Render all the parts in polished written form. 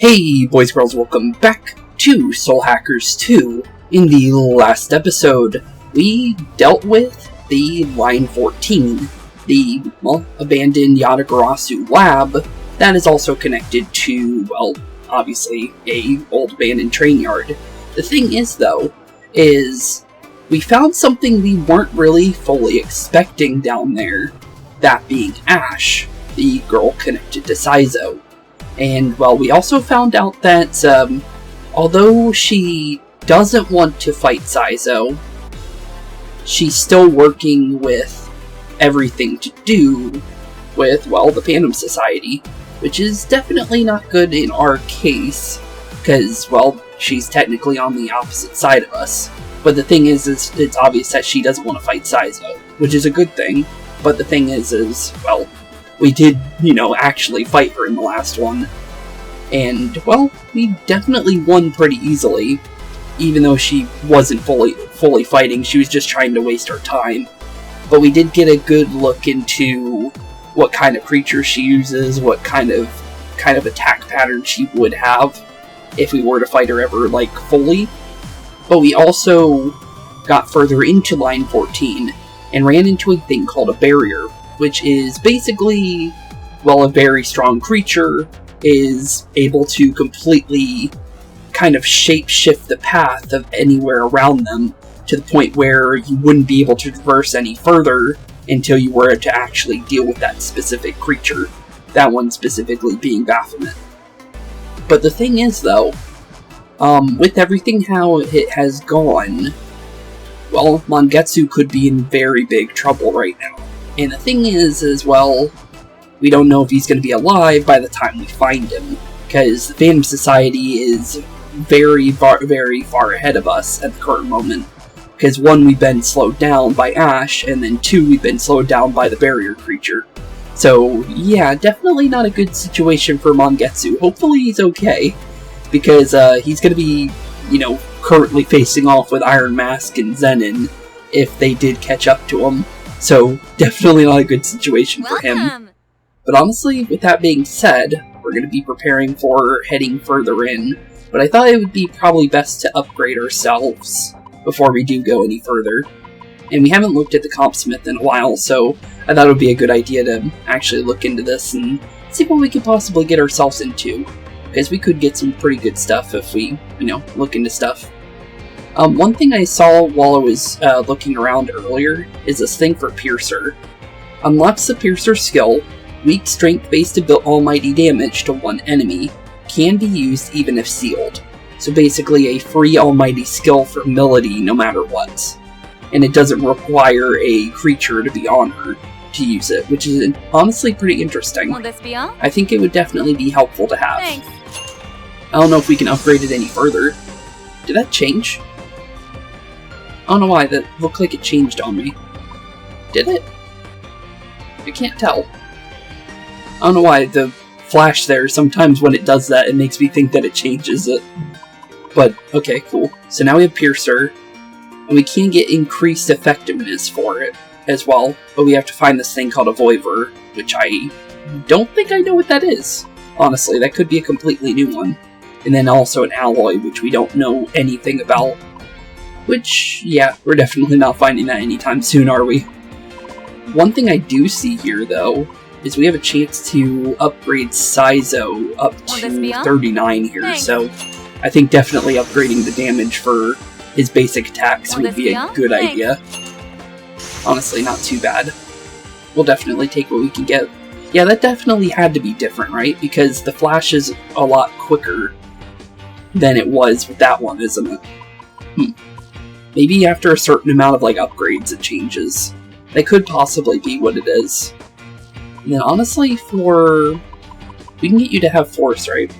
Hey boys and girls, welcome back to Soul Hackers 2. In the last episode, we dealt with the Line 14, the, abandoned Yatagarasu lab that is also connected to, obviously, a old abandoned train yard. The thing is, though, is we found something we weren't really fully expecting down there, that being Ash, the girl connected to Saizo. And, we also found out that, although she doesn't want to fight Saizo, she's still working with everything to do with, the Phantom Society, which is definitely not good in our case, because, she's technically on the opposite side of us. But the thing is it's obvious that she doesn't want to fight Saizo, which is a good thing, but the thing is, we did, actually fight her in the last one. And, we definitely won pretty easily. Even though she wasn't fully fighting, she was just trying to waste our time. But we did get a good look into what kind of creature she uses, what kind of attack pattern she would have if we were to fight her ever, fully. But we also got further into Line 14 and ran into a thing called a barrier, which is basically, a very strong creature is able to completely kind of shape-shift the path of anywhere around them to the point where you wouldn't be able to traverse any further until you were to actually deal with that specific creature, that one specifically being Baphomet. But the thing is, though, with everything how it has gone, Mangetsu could be in very big trouble right now. And the thing is, we don't know if he's going to be alive by the time we find him, because the Phantom Society is very far ahead of us at the current moment. Because one, we've been slowed down by Ash, and then two, we've been slowed down by the barrier creature. So, yeah, definitely not a good situation for Mangetsu. Hopefully he's okay, because he's going to be, currently facing off with Iron Mask and Zenin if they did catch up to him. So, definitely not a good situation for him. But honestly, with that being said, we're going to be preparing for heading further in, but I thought it would be probably best to upgrade ourselves before we do go any further. And we haven't looked at the Compsmith in a while, so I thought it would be a good idea to actually look into this and see what we could possibly get ourselves into, because we could get some pretty good stuff if we, look into stuff. One thing I saw while I was looking around earlier is this thing for Piercer. Unlocks the Piercer skill. Weak strength-based almighty damage to one enemy. Can be used even if sealed. So basically a free almighty skill for Melody no matter what. And it doesn't require a creature to be on her to use it, which is honestly pretty interesting. I think it would definitely be helpful to have. Thanks. I don't know if we can upgrade it any further. Did that change? I don't know why, that looked like it changed on me. Did it? I can't tell. I don't know why the flash there, sometimes when it does that, it makes me think that it changes it. But, okay, cool. So now we have Piercer, and we can get increased effectiveness for it as well, but we have to find this thing called a Voiver, which I don't think I know what that is. Honestly, that could be a completely new one. And then also an Alloy, which we don't know anything about. Which, yeah, we're definitely not finding that anytime soon, are we? One thing I do see here, though, is we have a chance to upgrade Saizo up to 39 here, so I think definitely upgrading the damage for his basic attacks would be a good idea. Honestly, not too bad. We'll definitely take what we can get. Yeah, that definitely had to be different, right? Because the flash is a lot quicker than it was with that one, isn't it? Maybe after a certain amount of, upgrades it changes. That could possibly be what it is. And then honestly, we can get you to have Force, right?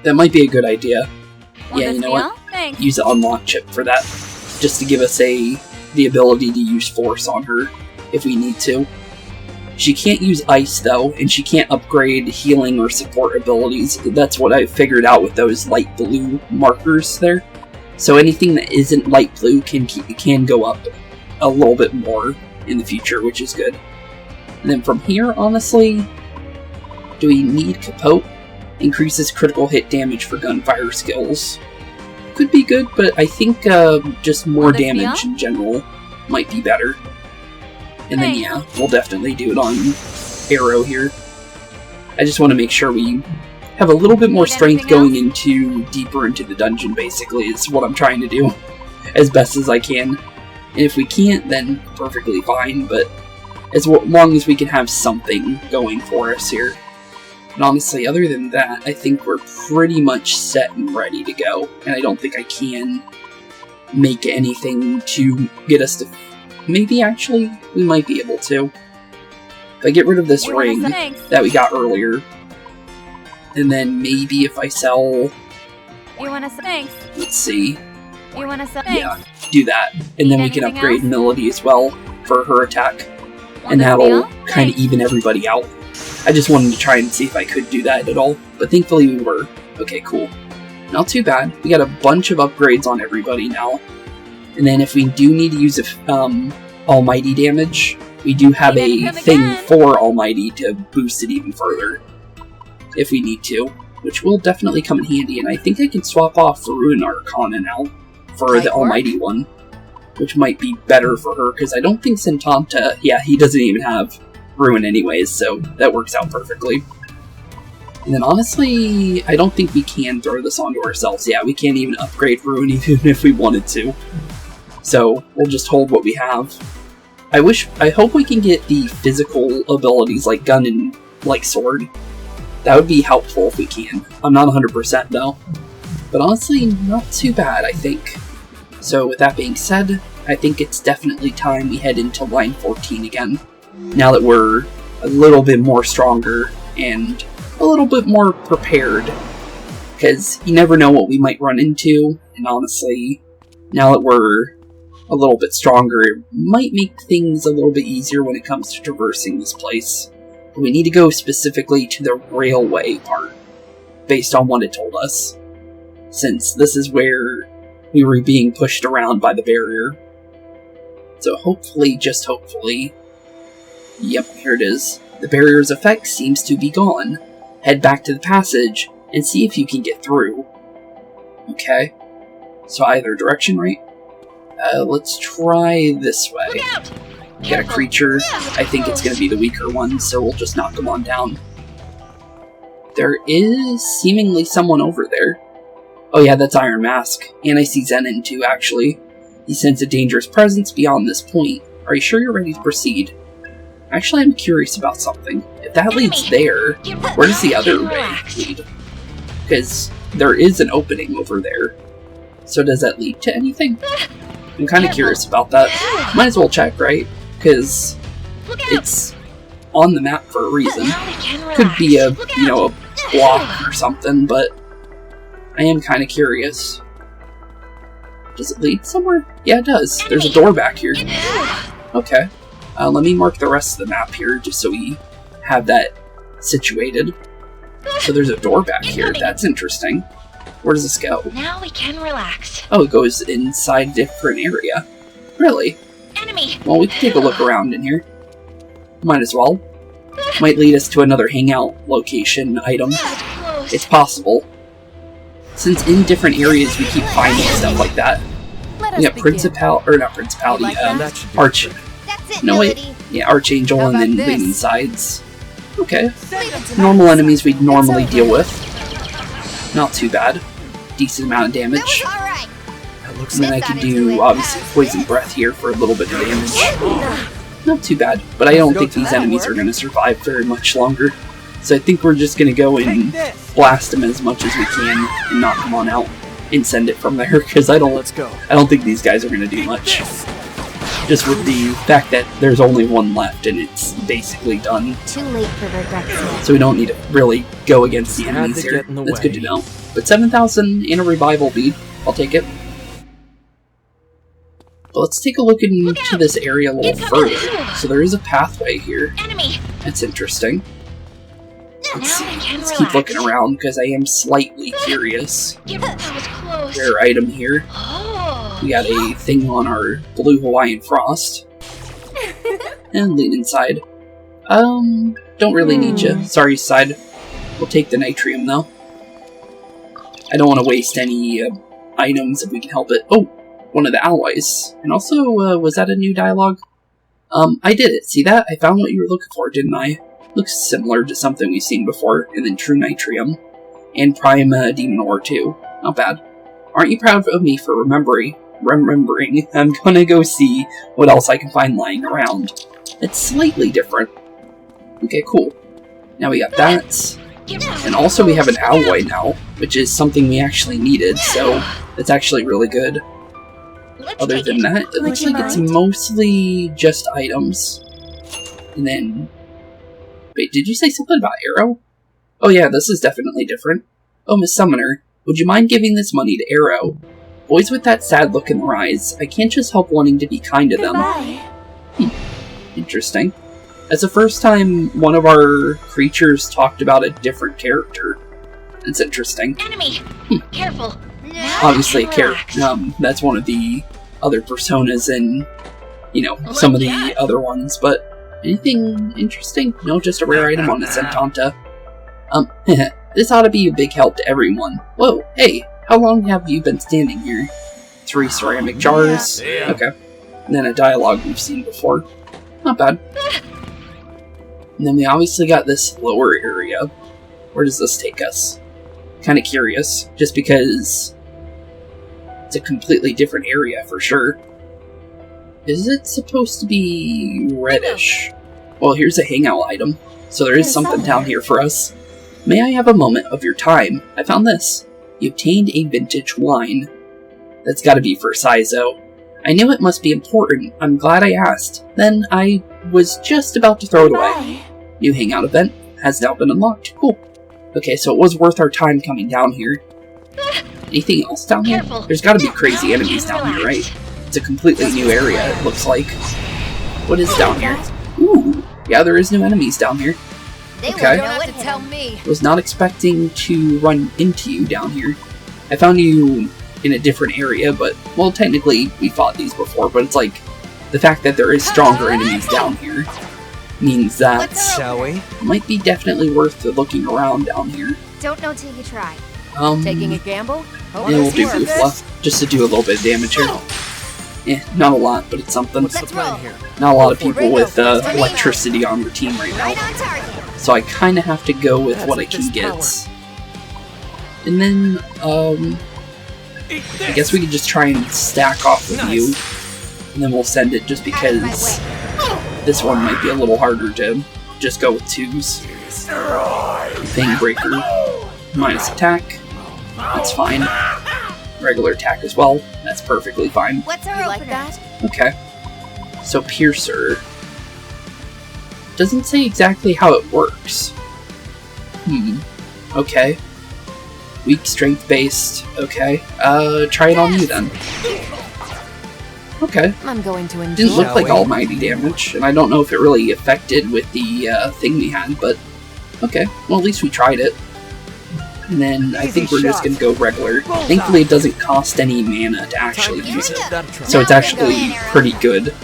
That might be a good idea. Yeah, you know what? Thanks. Use the unlock chip for that. Just to give us the ability to use Force on her, if we need to. She can't use Ice, though, and she can't upgrade healing or support abilities. That's what I figured out with those light blue markers there. So anything that isn't light blue can go up a little bit more in the future, which is good. And then from here, honestly, do we need Capote? Increases critical hit damage for gunfire skills. Could be good, but I think just more damage in general might be better. And then yeah, we'll definitely do it on arrow here. I just want to make sure we have a little bit more strength going into deeper into the dungeon, basically, is what I'm trying to do as best as I can. And if we can't, then perfectly fine, but as long as we can have something going for us here. And honestly, other than that, I think we're pretty much set and ready to go. And I don't think I can make anything to get us to... Maybe, actually, we might be able to. If I get rid of this ring that we got earlier, and then maybe if I sell... Let's see. Yeah, do that. And then we can upgrade Melody as well for her attack. And that'll kind of even everybody out. I just wanted to try and see if I could do that at all, but thankfully we were. Okay, cool. Not too bad. We got a bunch of upgrades on everybody now. And then if we do need to use Almighty damage, we do have a thing for Almighty to boost it even further. If we need to, which will definitely come in handy. And I think I can swap off Ruin Arcana now for the Almighty one, which might be better for her, because I don't think Sentanta, yeah, he doesn't even have Ruin anyways, so that works out perfectly. And then honestly, I don't think we can throw this onto ourselves. Yeah, we can't even upgrade Ruin even if we wanted to. So we'll just hold what we have. I hope we can get the physical abilities like gun and like sword. That would be helpful if we can. I'm not 100% though. But honestly, not too bad, I think. So with that being said, I think it's definitely time we head into line 14 again. Now that we're a little bit more stronger and a little bit more prepared. Because you never know what we might run into. And honestly, now that we're a little bit stronger, it might make things a little bit easier when it comes to traversing this place. But we need to go specifically to the railway part, based on what it told us. Since this is where we were being pushed around by the barrier. So hopefully, just hopefully... Yep, here it is. The barrier's effect seems to be gone. Head back to the passage and see if you can get through. Okay. So either direction, right? Let's try this way. Get a creature. I think it's going to be the weaker one, so we'll just knock them on down. There is seemingly someone over there. Oh yeah, that's Iron Mask. And I see Zenon too, actually. He sends a dangerous presence beyond this point. Are you sure you're ready to proceed? Actually, I'm curious about something. If that leads there, where does the other way lead? Because there is an opening over there. So does that lead to anything? I'm kind of curious about that. Might as well check, right? Because it's on the map for a reason. Could be a, you know, a block or something, but I am kind of curious. Does it lead somewhere? Yeah, it does. There's a door back here. Okay. Let me mark the rest of the map here, just so we have that situated. So there's a door back here. That's interesting. Where does this go? Now we can relax. Oh, it goes inside a different area. Really? Enemy. Well, we can take a look around in here. Might as well. Might lead us to another hangout location item. It's possible. Since in different areas we keep finding stuff like that. We got Archangel and then Leaning Sides. Okay. Normal enemies we'd normally deal with. Not too bad. Decent amount of damage. And then I can do, obviously, Poison Breath here for a little bit of damage. Not too bad, but I don't think these enemies are going to survive very much longer. So I think we're just going to go and blast them as much as we can and knock them on out and send it from there, because I don't think these guys are going to do much. Just with the fact that there's only one left and it's basically done. Too late for regrets. So we don't need to really go against the enemies here. That's good to know. But 7,000 and a revival bead. I'll take it. But let's take a look into this area a little further. So there is a pathway here. That's interesting. Let's see. Let's keep looking around because I am slightly curious. Rare item here. We got a thing on our blue Hawaiian Frost. And Lean Inside. Don't really need you. Sorry, Side. We'll take the nitrium, though. I don't want to waste any items if we can help it. Oh, one of the alloys. And also, was that a new dialogue? I did it. See that? I found what you were looking for, didn't I? Looks similar to something we've seen before. And then True Nitrium. And Prime Demon Ore, too. Not bad. Aren't you proud of me for remembering? I'm gonna go see what else I can find lying around. It's slightly different. Okay, cool. Now we got that. And also we have an alloy now, which is something we actually needed, so it's actually really good. Other than that, it looks like it's mostly just items. And then... Wait, did you say something about Arrow? Oh yeah, this is definitely different. Oh, Miss Summoner, would you mind giving this money to Arrow? Boys with that sad look in their eyes, I can't just help wanting to be kind to them. Interesting. That's the first time one of our creatures talked about a different character. It's interesting. Enemy! Careful! Obviously, that's one of the other personas in, you know, some of the other ones, but anything interesting? No, just a rare item on the Sentanta. This ought to be a big help to everyone. Whoa, hey, how long have you been standing here? 3 ceramic jars. Okay. And then a dialogue we've seen before. Not bad. And then we obviously got this lower area. Where does this take us? Kind of curious, just because it's a completely different area for sure. Is it supposed to be reddish? Well, here's a hangout item, so there is something down here for us. May I have a moment of your time? I found this. You obtained a vintage wine. That's gotta be for Saizo. I knew it must be important. I'm glad I asked. Then I was just about to throw it away. New hangout event has now been unlocked. Cool. Okay, so it was worth our time coming down here. Anything else down here? There's gotta be crazy enemies down here, right? It's a completely new area, it looks like. What is down here? Ooh, yeah, there is new enemies down here. Okay. Was not expecting to run into you down here. I found you in a different area, but, well, technically we fought these before, but it's like, the fact that there is stronger enemies down here means that might be definitely worth looking around down here. Don't know till you try. Taking a gamble? Yeah, we'll do Goofla, just to do a little bit of damage here. Not a lot, but it's something. Not a lot of people with electricity on their team right now. So I kind of have to go with what I can get. And then, I guess we can just try and stack off with you. And then we'll send it just because this one might be a little harder to just go with 2s. Thing Breaker. Minus attack. That's fine. Regular attack as well. That's perfectly fine. What's our opener? Okay. So Piercer. Doesn't say exactly how it works. Okay. Weak strength based. Okay. Try it on you then. Okay. I'm going to enjoy. Didn't look like almighty damage, and I don't know if it really affected with the thing we had, but okay. Well, at least we tried it. And then I think we're just gonna go regular. Thankfully, it doesn't cost any mana to actually use it, so it's actually pretty good.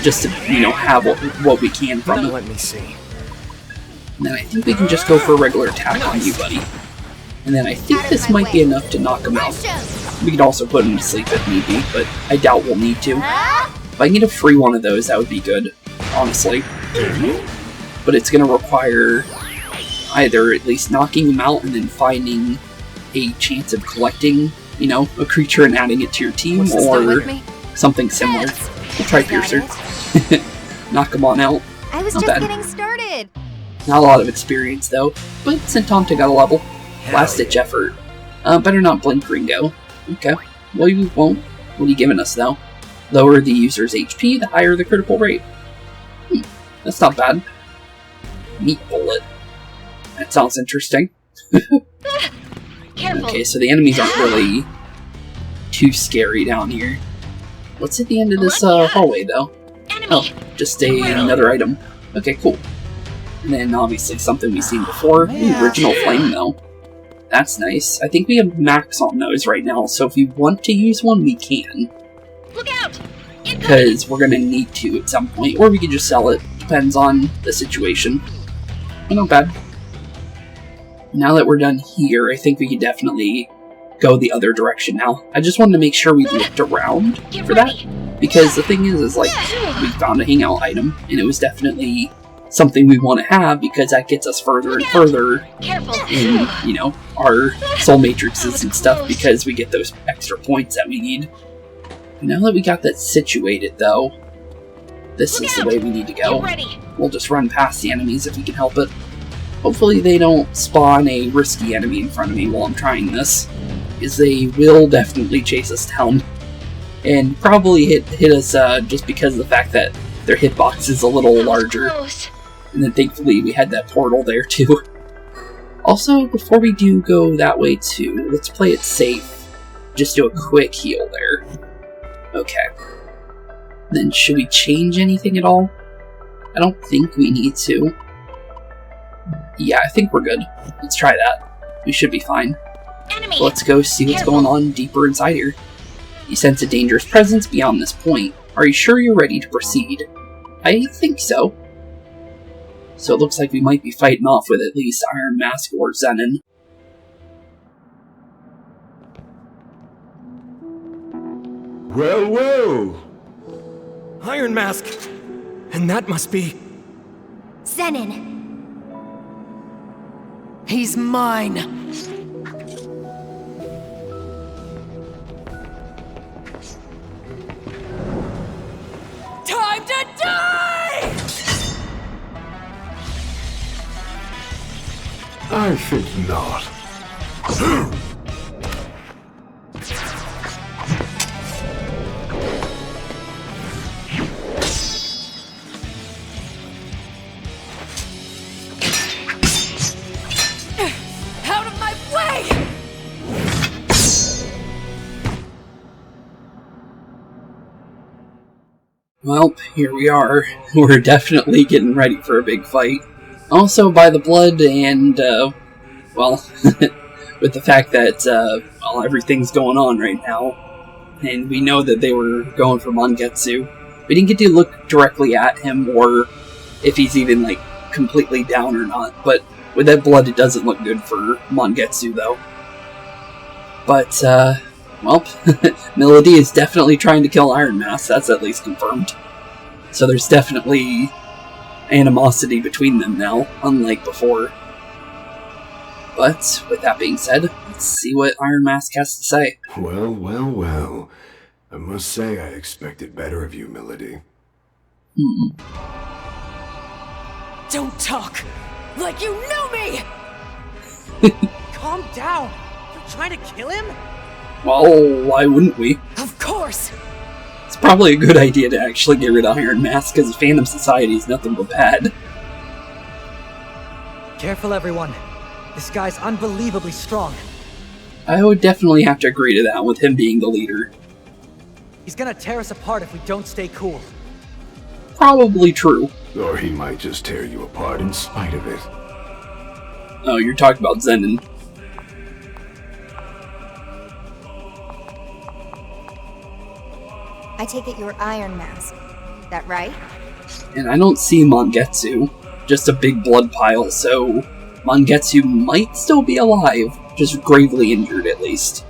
Just to, you know, have what we can from it. Let me see. And then I think we can just go for a regular attack on you, buddy. And then I think this might be enough to knock him out. We could also put him to sleep if need be, but I doubt we'll need to. If I can get a free one of those, that would be good, honestly. But it's going to require either at least knocking him out and then finding a chance of collecting, you know, a creature and adding it to your team, or something similar. We'll try Piercer. Knock him on out. I was Not just bad. getting started. Not a lot of experience though, but Sentanta got a level. Last ditch effort. Better not blink Ringo. Okay. Well, you won't. What are you giving us though? Lower the user's HP, the higher the critical rate. That's not bad. Meat bullet. That sounds interesting. Okay, so the enemies aren't really too scary down here. What's at the end of this hallway though? Oh, just another item. Okay, cool. And then obviously something we've seen before. Ooh, original flame though. That's nice. I think we have max on those right now, so if we want to use one, we can. Look out! Because we're gonna need to at some point, or we can just sell it. Depends on the situation. But not bad. Now that we're done here, I think we can definitely go the other direction now. I just wanted to make sure we looked around for that, because the thing is like, we found a hangout item, and it was definitely something we want to have, because that gets us further and further in, you know, our soul matrices and stuff, because we get those extra points that we need. Now that we got that situated, though, this is the way we need to go. We'll just run past the enemies if we can help it. Hopefully they don't spawn a risky enemy in front of me while I'm trying this, because they will definitely chase us down. And probably hit us just because of the fact that their hitbox is a little larger. And then thankfully we had that portal there too. Also, before we do go that way too, let's play it safe. Just do a quick heal there. Okay. Then should we change anything at all? I don't think we need to. Yeah, I think we're good. Let's try that. We should be fine. Enemy. So let's go see what's going on deeper inside here. You sense a dangerous presence beyond this point. Are you sure you're ready to proceed? I think so. So it looks like we might be fighting off with at least Iron Mask or Zenon. Well, well! Iron Mask! And that must be... Zenon! He's mine. Time to die! I think not. Out of my way! Well, here we are. We're definitely getting ready for a big fight. Also, by the blood and, well, with the fact that, well, everything's going on right now, and we know that they were going for Mangetsu. We didn't get to look directly at him, or if he's even, like, completely down or not, but with that blood, it doesn't look good for Mangetsu, though. But, well, Melody is definitely trying to kill Iron Mask, that's at least confirmed. So there's definitely animosity between them now, unlike before. But, with that being said, let's see what Iron Mask has to say. Well, well, well. I must say I expected better of you, Melody. Don't talk like you know me! Calm down! You're trying to kill him? Well, why wouldn't we? Of course! It's probably a good idea to actually get rid of Iron Mask, because Phantom Society is nothing but bad. Careful, everyone. This guy's unbelievably strong. I would definitely have to agree to that, with him being the leader. He's gonna tear us apart if we don't stay cool. Probably true. Or he might just tear you apart in spite of it. Oh, you're talking about Zenon. I take it you're Iron Mask. That right? And I don't see Mangetsu. Just a big blood pile, so Mangetsu might still be alive, just gravely injured at least.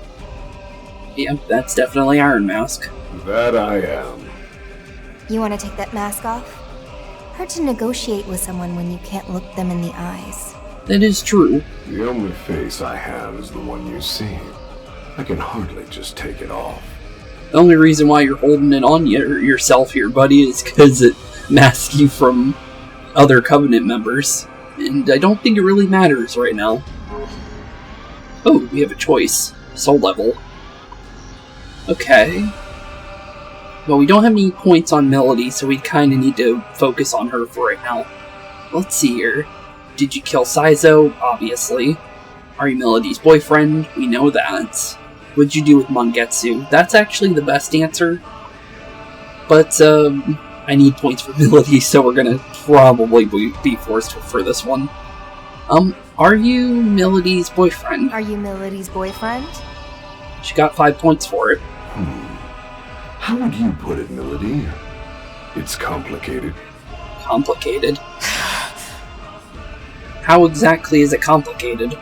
Yeah, that's definitely Iron Mask. That I am. You want to take that mask off? Hard to negotiate with someone when you can't look them in the eyes. That is true. The only face I have is the one you see. I can hardly just take it off. The only reason why you're holding it on yourself here, buddy, is because it masks you from other Covenant members. And I don't think it really matters right now. Oh, we have a choice. Soul level. Okay. Well, we don't have any points on Melody, so we kind of need to focus on her for right now. Let's see here. Did you kill Saizo? Obviously. Are you Melody's boyfriend? We know that. What'd you do with Mangetsu? That's actually the best answer. But, I need points for Melody, so we're gonna probably be forced for this one. Are you Melody's boyfriend? Are you Melody's boyfriend? She got 5 points for it. How would you put it, Melody? It's complicated. Complicated? How exactly is it complicated?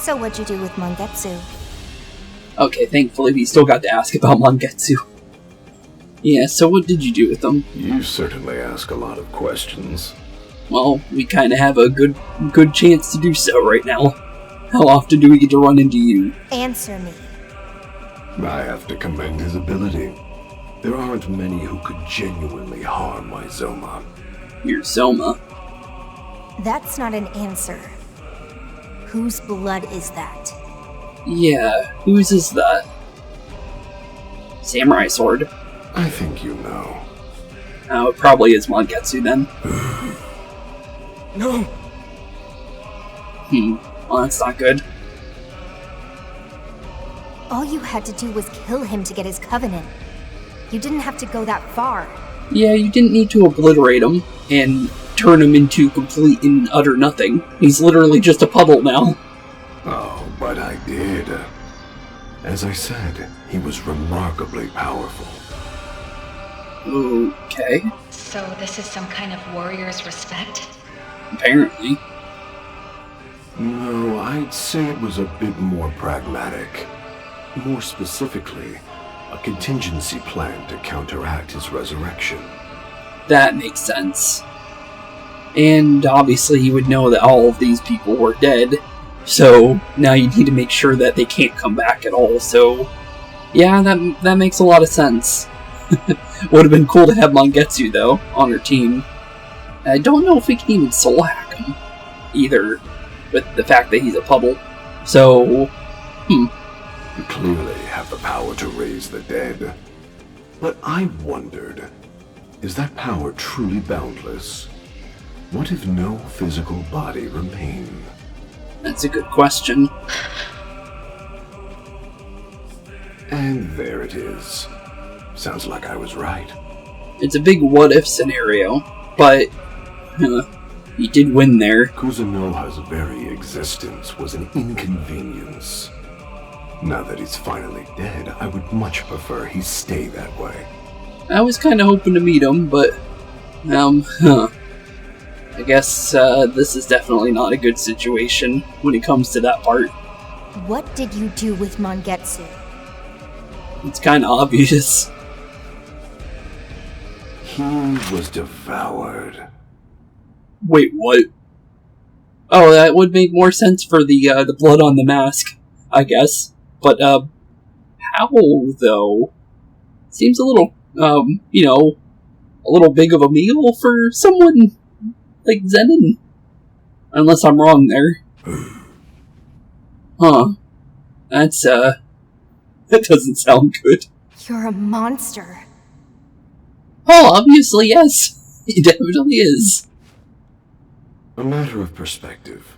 So what'd you do with Mangetsu? Okay, thankfully we still got to ask about Mangetsu. Yeah, so what did you do with them? You certainly ask a lot of questions. Well, we kind of have a good chance to do so right now. How often do we get to run into you? Answer me. I have to commend his ability. There aren't many who could genuinely harm my Zoma. Your Zoma? That's not an answer. Whose blood is that? Yeah, whose is that? Samurai sword. I think you know. Oh, it probably is Mangetsu then. No! Well, that's not good. All you had to do was kill him to get his covenant. You didn't have to go that far. Yeah, you didn't need to obliterate him and turn him into complete and utter nothing. He's literally just a puddle now. Oh, but I did. As I said, he was remarkably powerful. Okay, So this is some kind of warrior's respect? apparently. No, I'd say it was a bit more pragmatic. More specifically, a contingency plan to counteract his resurrection. That makes sense. And obviously you would know that all of these people were dead, so now you need to make sure that they can't come back at all, so yeah, that makes a lot of sense. Would have been cool to have Mangetsu, though, on our team. I don't know if we can even soul hack him, either, with the fact that he's a puddle. So, You clearly have the power to raise the dead. But I wondered, is that power truly boundless? What if no physical body remained? That's a good question. And there it is. Sounds like I was right. It's a big what-if scenario, but you did win there. Kuzunoha's very existence was an inconvenience. Now that he's finally dead, I would much prefer he stay that way. I was kind of hoping to meet him, but, I guess this is definitely not a good situation when it comes to that part. What did you do with Mangetsu? It's kind of obvious. He was devoured. Wait, what? Oh, that would make more sense for the blood on the mask, I guess. But, how, though? Seems a little, a little big of a meal for someone like Zenin. Unless I'm wrong there. Huh. That's, that doesn't sound good. You're a monster. Oh, obviously, yes. He definitely is. A matter of perspective.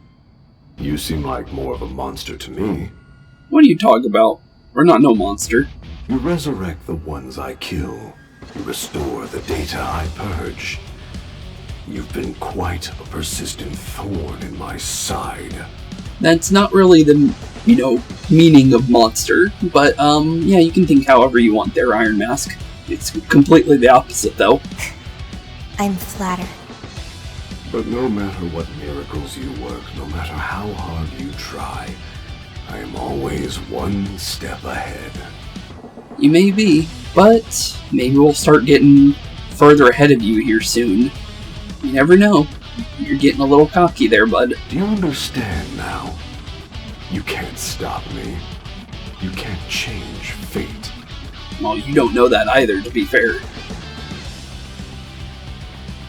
You seem like more of a monster to me. What are you talking about? We're not no monster. You resurrect the ones I kill. You restore the data I purge. You've been quite a persistent thorn in my side. That's not really the, meaning of monster, but, yeah, you can think however you want there, Iron Mask. It's completely the opposite, though. I'm flattered. But no matter what miracles you work, no matter how hard you try, I am always one step ahead. You may be, but maybe we'll start getting further ahead of you here soon. You never know. You're getting a little cocky there, bud. Do you understand now? You can't stop me. You can't change fate. Well, you don't know that either, to be fair.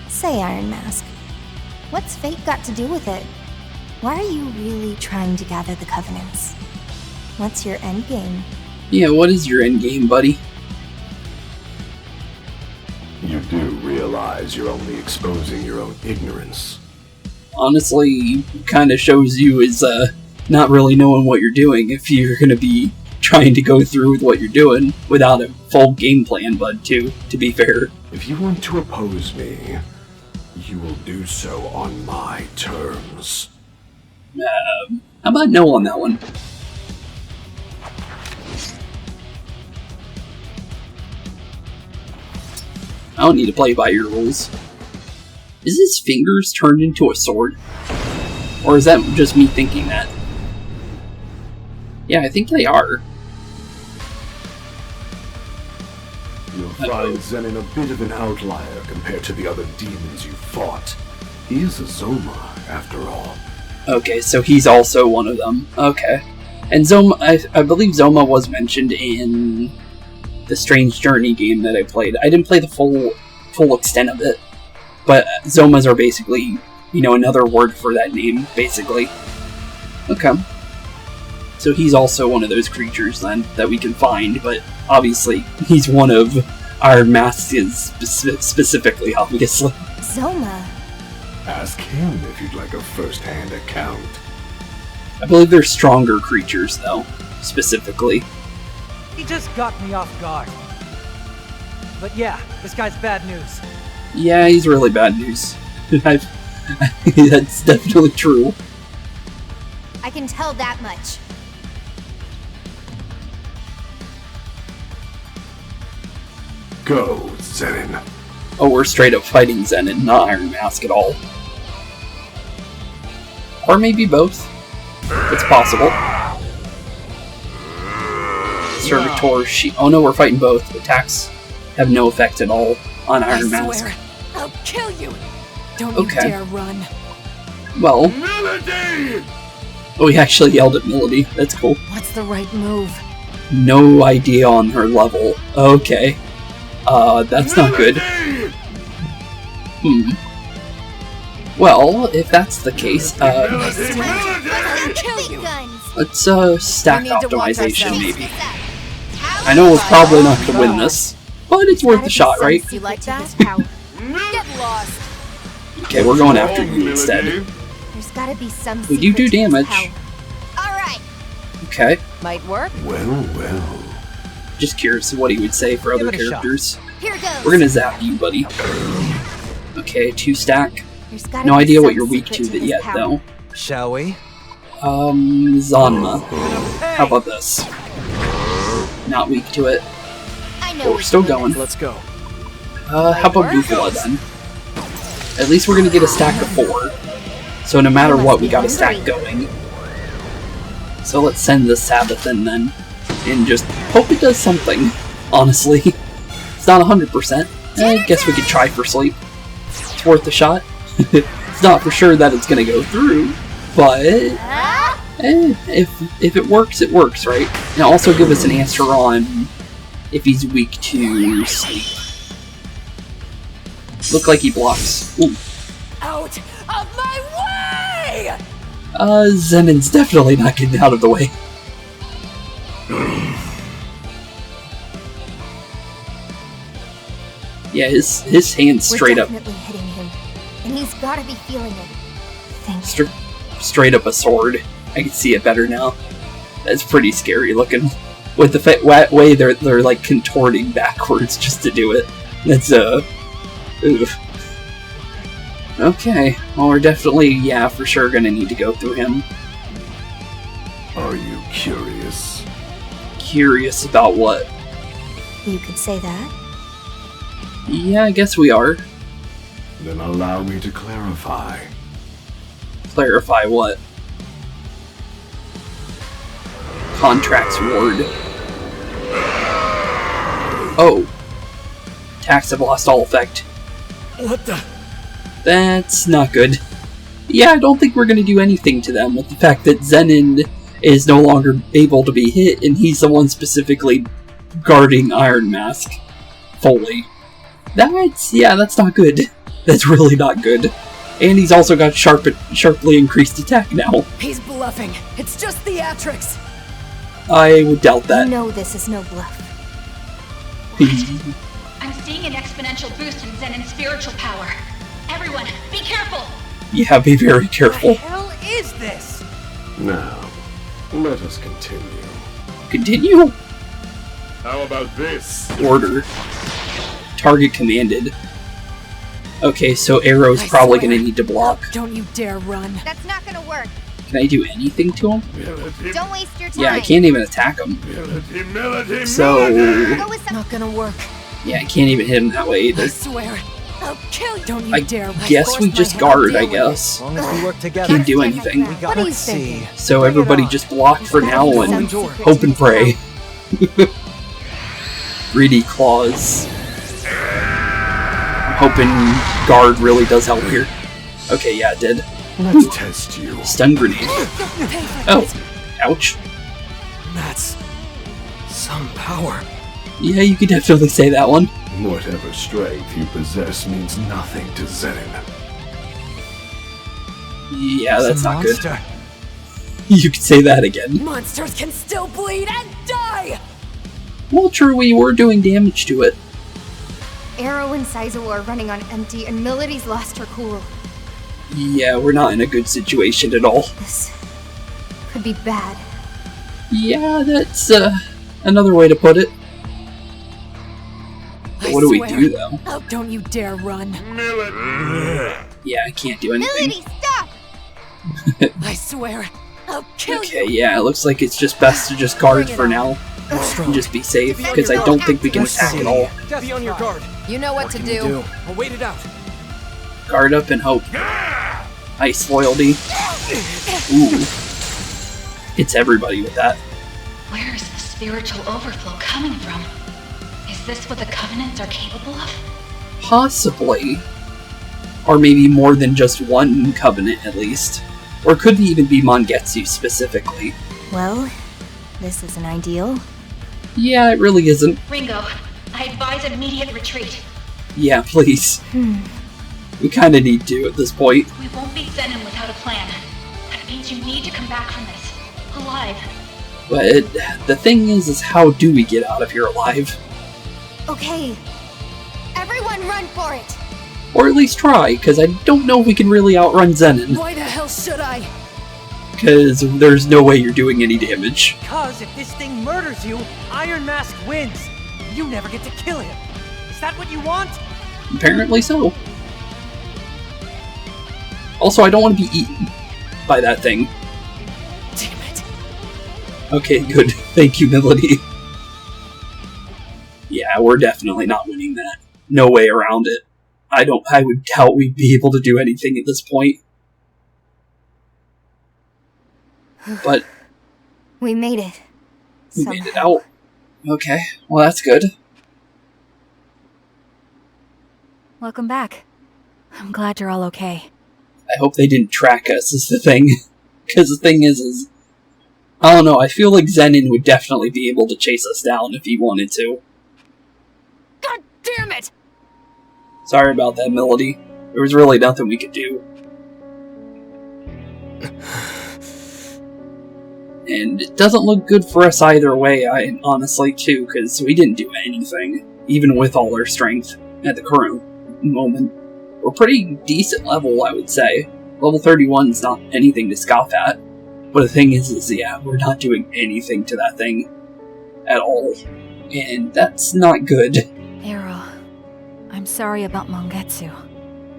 Say, Iron Mask, what's fate got to do with it? Why are you really trying to gather the Covenants? What's your endgame? Yeah, what is your endgame, buddy? You do realize you're only exposing your own ignorance. Honestly, kind of shows you as, not really knowing what you're doing if you're gonna be trying to go through with what you're doing without a full game plan, bud, too, to be fair. If you want to oppose me, you will do so on my terms. How about no on that one? I don't need to play by your rules. Is his fingers turned into a sword? Or is that just me thinking that? Yeah, I think they are. You'll find Zenin a bit of an outlier compared to the other demons you fought. He is a Zoma, after all. Okay, so he's also one of them. Okay. And Zoma, I believe Zoma was mentioned in the Strange Journey game that I played. I didn't play the full extent of it, but Zomas are basically, you know, another word for that name, basically. Okay. So he's also one of those creatures, then, that we can find, but obviously, he's one of Iron Mask's specifically, obviously. Zoma. Ask him if you'd like a first-hand account. I believe they're stronger creatures, though, specifically. He just got me off guard. But yeah, this guy's bad news. Yeah, he's really bad news. That's definitely true. I can tell that much. Go, Zenin. Oh, we're straight up fighting Zenin, not Iron Mask at all. Or maybe both. It's possible. Servitor, oh no, we're fighting both. Attacks have no effect at all on Iron Mask. Swear, I'll kill you. Don't Okay. you dare run. Well, Melody! oh, he actually yelled at Melody. That's cool. What's the right move? No idea on her level. Okay. That's not good. Well, if that's the case, I'll kill you. let's, stack We need to watch optimization, ourselves. maybe. I know we're probably not gonna win this, but it's worth a shot, right? You like that? Get lost. Okay, we're going after you instead. There's gotta be some Would you do secret to his damage? power. Alright. Okay, Might work. Well, well. just curious of what he would say for other Give it a shot. characters. Here goes. We're gonna zap you, buddy. Okay, 2 stack. There's gotta No be idea what some you're weak secret to his yet, power. though. Shall we? Zanma. How about this? Not weak to it. I know But we're still going. Let's go. How about Bufala then? At least we're gonna get a stack of 4. So no matter what, we got a stack going. So let's send the Sabbath in then. And just hope it does something. Honestly. It's not 100%. I guess we could try for sleep. It's worth a shot. It's not for sure that it's gonna go through. But if it works, right? And also give us an answer on if he's weak to sleep. Look like he blocks. Ooh. Out of my way! Zenin's definitely not getting out of the way. Yeah, his hand's straight We're up. definitely hitting him, and he's gotta be feeling it. Thank you. Straight up a sword. I can see it better now. That's pretty scary looking. With the way they're like contorting backwards just to do it. That's oof. Okay, well we're definitely, yeah, for sure gonna need to go through him. Are you curious? Curious about what? You could say that. Yeah, I guess we are. Then allow me to clarify. Clarify what? Contracts ward. Oh. Attacks have lost all effect. What the? That's not good. Yeah, I don't think we're gonna do anything to them with the fact that Zenin is no longer able to be hit, and he's the one specifically guarding Iron Mask fully. That's not good. That's really not good. And he's also got sharply increased attack now. He's bluffing. It's just theatrics. I would doubt that. You know this is no bluff. I'm seeing an exponential boost in Zenin's spiritual power. Everyone, be careful! Yeah, be very What the careful. hell is this? Now, let us continue. Continue. How about this? Order. Target commanded. Okay, so Arrow's I probably swear. gonna need to block. Don't you dare run. That's not gonna work. Can I do anything to him? Don't waste your time. Yeah, I can't even attack him. So, Go with some. Not gonna work. yeah, I can't even hit him that way I either. swear, I'll kill you. Don't you I dare. guess we just guard, I guess. As long as we work together. Can't do anything. We What gotta are you see. thinking? So everybody just block for now and hope and pray. Greedy claws. I'm hoping guard really does help here. Okay, yeah, it did. Let's test you. Stun grenade. Oh, ouch. That's some power. Yeah, you could definitely say that one. Whatever strength you possess means nothing to Zenin. Yeah, that's It's a not good. monster. You could say that again. Monsters can still bleed and die! Well, true, we were doing damage to it. Arrow and Saizo are running on empty, and Melody's lost her cool. Yeah, we're not in a good situation at all. This could be bad. Yeah, that's another way to put it. But what do we do, though? Oh, don't you dare run. Yeah, I can't do anything. Melody, stop! I swear, I'll kill Okay, you. yeah, it looks like it's just best to just guard for now. And just be safe, because I don't think we can attack at all. Be on your guard. You know what to Can you do. I'll wait it out. Guard up and hope. Ice loyalty. Ooh. Hits everybody with that. Where is the spiritual overflow coming from? Is this what the Covenants are capable of? Possibly. Or maybe more than just one covenant, at least. Or could it even be Mangetsu specifically? Well, this isn't ideal. Yeah, it really isn't. Ringo, I advise immediate retreat. Yeah, please. We kinda need to at this point. We won't beat Zenin without a plan. That means you need to come back from this. Alive. But the thing is how do we get out of here alive? Okay, everyone run for it! Or at least try, because I don't know if we can really outrun Zenin. Why the hell should I? Because there's no way you're doing any damage. Cause if this thing murders you, Iron Mask wins. You never get to kill him. Is that what you want? Apparently so. Also, I don't want to be eaten by that thing. Damn it. Okay, good. Thank you, Melody. Yeah, we're definitely not winning that. No way around it. I would doubt we'd be able to do anything at this point. But We made it. we made it Somehow. out. Okay, well that's good. Welcome back. I'm glad you're all okay. I hope they didn't track us, is the thing. Because the thing is, I don't know, I feel like Zenin would definitely be able to chase us down if he wanted to. God damn it! Sorry about that, Melody. There was really nothing we could do. And it doesn't look good for us either way, honestly, too, because we didn't do anything, even with all our strength at the current moment. We're pretty decent level, I would say. Level 31 is not anything to scoff at. But the thing is, yeah, we're not doing anything to that thing at all. And that's not good. Arrow, I'm sorry about Mangetsu.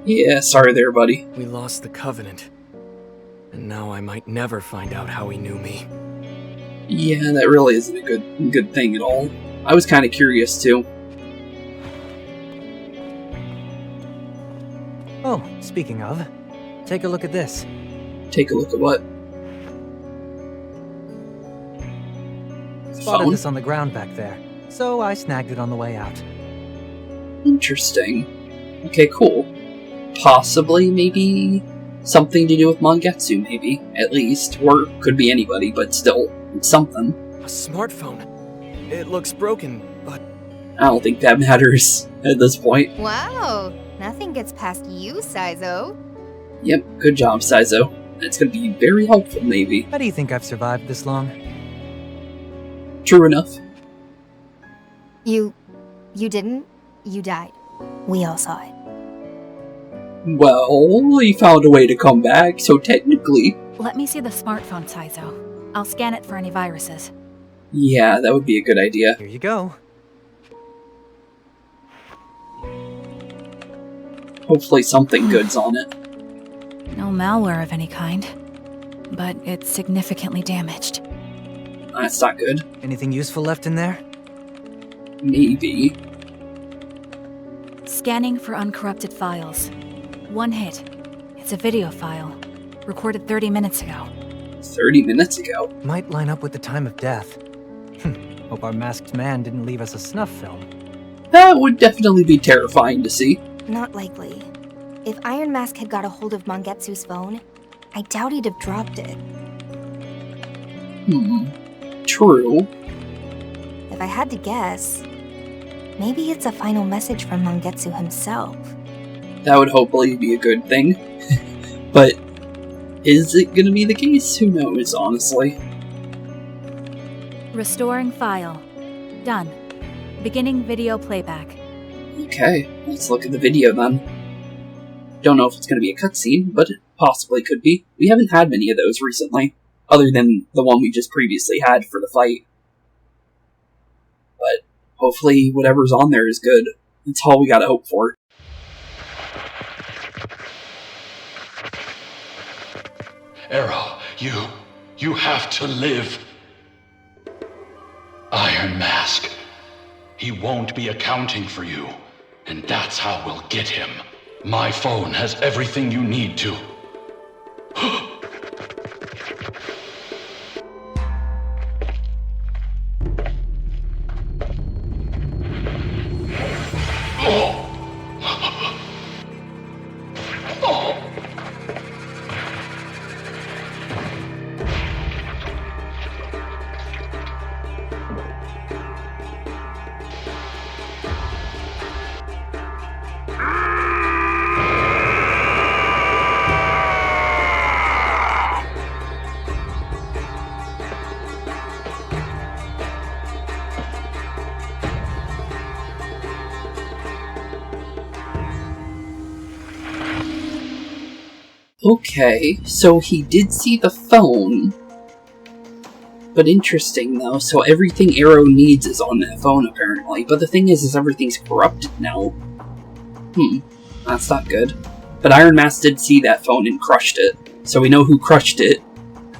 Yeah, sorry there, buddy. We lost the Covenant. And now I might never find out how he knew me. Yeah, that really isn't a good thing at all. I was kind of curious, too. Oh, speaking of, take a look at this. Take a look at what? Spotted Phone? this on the ground back there, so I snagged it on the way out. Interesting. Okay, cool. Possibly, maybe, something to do with Mangetsu, maybe, at least. Or could be anybody, but still, it's something. A smartphone. It looks broken, but I don't think that matters at this point. Wow, nothing gets past you, Saizo. Yep, good job, Saizo. That's gonna be very helpful, maybe. How do you think I've survived this long? True enough. You didn't? You died. We all saw it. Well, he found a way to come back, so technically... Let me see the smartphone, Saizo. I'll scan it for any viruses. Yeah, that would be a good idea. Here you go. Hopefully something good's on it. No malware of any kind. But it's significantly damaged. That's not good. Anything useful left in there? Maybe. Scanning for uncorrupted files. One hit. It's a video file. Recorded 30 minutes ago. 30 minutes ago? Might line up with the time of death. Hope our masked man didn't leave us a snuff film. That would definitely be terrifying to see. Not likely. If Iron Mask had got a hold of Mangetsu's phone, I doubt he'd have dropped it. True. If I had to guess, maybe it's a final message from Mangetsu himself. That would hopefully be a good thing. But is it gonna be the case? Who knows, honestly. Restoring file. Done. Beginning video playback. Okay, let's look at the video then. Don't know if it's gonna be a cutscene, but it possibly could be. We haven't had many of those recently, other than the one we just previously had for the fight. But hopefully whatever's on there is good. That's all we gotta hope for. Arrow, you have to live. Iron Mask. He won't be accounting for you, and that's how we'll get him. My phone has everything you need to. Okay, so he did see the phone. But interesting though, so everything Arrow needs is on that phone apparently. But the thing is everything's corrupted now. That's not good. But Iron Mask did see that phone and crushed it. So we know who crushed it.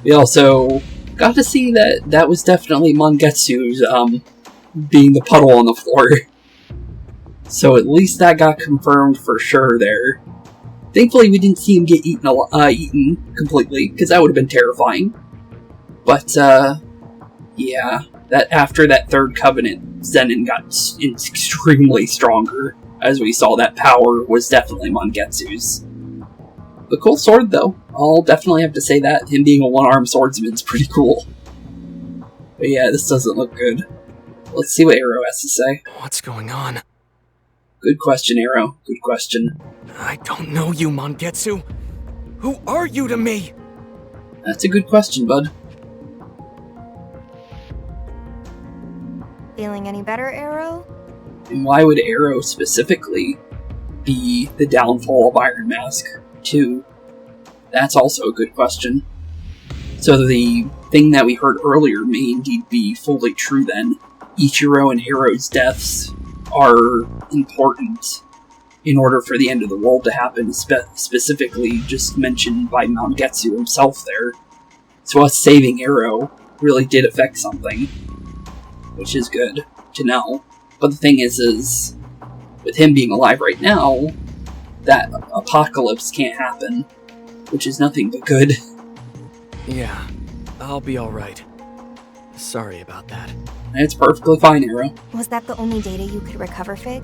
We also got to see that that was definitely Mangetsu's, being the puddle on the floor. So at least that got confirmed for sure there. Thankfully, we didn't see him get eaten completely, because that would have been terrifying. But, yeah, that after that third covenant, Zenin got extremely stronger. As we saw, that power was definitely Mangetsu's. The cool sword, though. I'll definitely have to say that. Him being a one-armed swordsman is pretty cool. But yeah, this doesn't look good. Let's see what Arrow has to say. What's going on? Good question, Arrow. Good question. I don't know you, Mangetsu. Who are you to me? That's a good question, bud. Feeling any better, Arrow? And why would Arrow specifically be the downfall of Iron Mask, too? That's also a good question. So the thing that we heard earlier may indeed be fully true then. Ichiro and Arrow's deaths are important in order for the end of the world to happen, specifically just mentioned by Mangetsu himself there. So us saving Arrow really did affect something, which is good to know. But the thing is with him being alive right now, that apocalypse can't happen, which is nothing but good. Yeah, I'll be alright. Sorry about that. It's perfectly fine, Arrow. Was that the only data you could recover, Fig?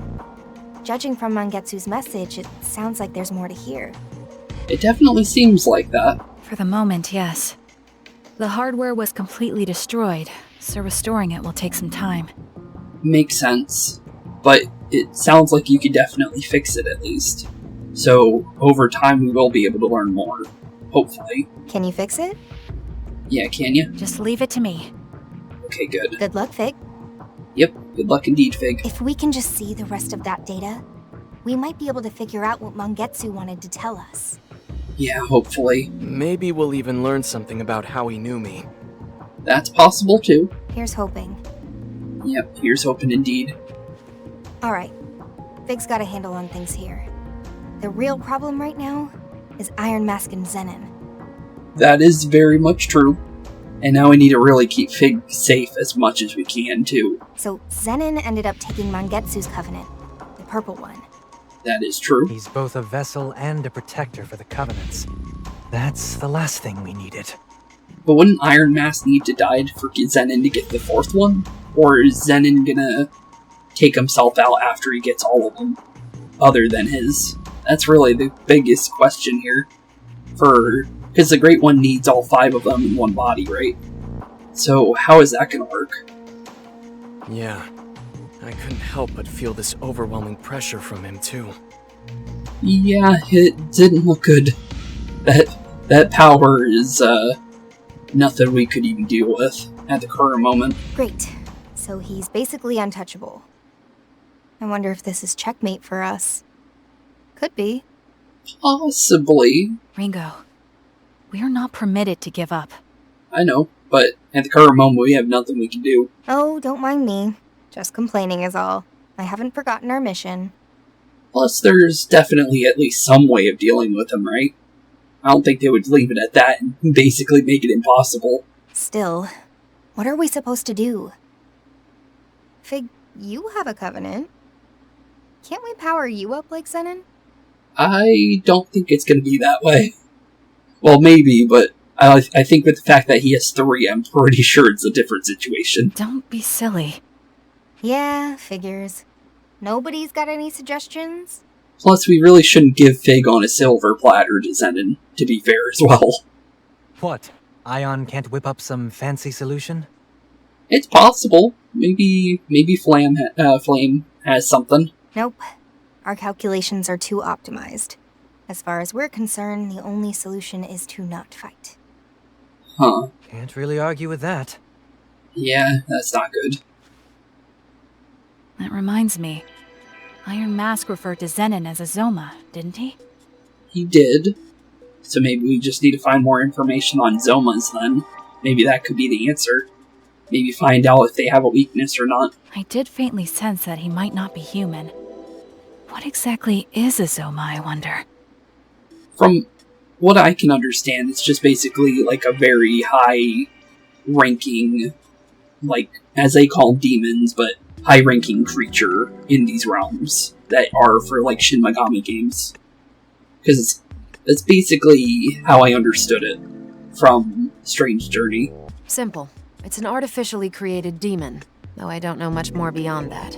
Judging from Mangetsu's message, it sounds like there's more to hear. It definitely seems like that. For the moment, yes. The hardware was completely destroyed, so restoring it will take some time. Makes sense. But it sounds like you could definitely fix it at least. So, over time we will be able to learn more. Hopefully. Can you fix it? Yeah, can you? Just leave it to me. Okay, good. Good luck, Fig. Yep, good luck indeed, Fig. If we can just see the rest of that data, we might be able to figure out what Mangetsu wanted to tell us. Yeah, hopefully. Maybe we'll even learn something about how he knew me. That's possible too. Here's hoping. Yep, here's hoping indeed. Alright, Fig's got a handle on things here. The real problem right now is Iron Mask and Zenin. That is very much true. And now we need to really keep Fig safe as much as we can, too. So Zenin ended up taking Mangetsu's covenant, the purple one. That is true. He's both a vessel and a protector for the Covenants. That's the last thing we needed. But wouldn't Iron Mask need to die for Zenon to get the fourth one? Or is Zenon gonna take himself out after he gets all of them? Other than his? That's really the biggest question here. Because the Great One needs all 5 of them in one body, right? So how is that gonna work? Yeah. I couldn't help but feel this overwhelming pressure from him, too. Yeah, it didn't look good. That power is, nothing we could even deal with at the current moment. Great. So he's basically untouchable. I wonder if this is checkmate for us. Could be. Possibly. Ringo, we are not permitted to give up. I know, but at the current moment we have nothing we can do. Oh, don't mind me. Just complaining is all. I haven't forgotten our mission. Plus, there's definitely at least some way of dealing with him, right? I don't think they would leave it at that and basically make it impossible. Still, what are we supposed to do? Fig, you have a covenant. Can't we power you up like Zenon? I don't think it's going to be that way. Well, maybe, but I think with the fact that he has 3, I'm pretty sure it's a different situation. Don't be silly. Yeah, figures. Nobody's got any suggestions? Plus, we really shouldn't give Fig on a silver platter to Zenon, to be fair as well. What? Aion can't whip up some fancy solution? It's possible. Maybe Flame has something. Nope. Our calculations are too optimized. As far as we're concerned, the only solution is to not fight. Huh. Can't really argue with that. Yeah, that's not good. That reminds me. Iron Mask referred to Zenon as a Zoma, didn't he? He did. So maybe we just need to find more information on Zomas then. Maybe that could be the answer. Maybe find out if they have a weakness or not. I did faintly sense that he might not be human. What exactly is a Zoma, I wonder? From what I can understand, it's just basically like a very high-ranking, like, as they call demons, but high-ranking creature in these realms that are for, like, Shin Megami games. Because that's basically how I understood it from Strange Journey. Simple. It's an artificially created demon, though I don't know much more beyond that.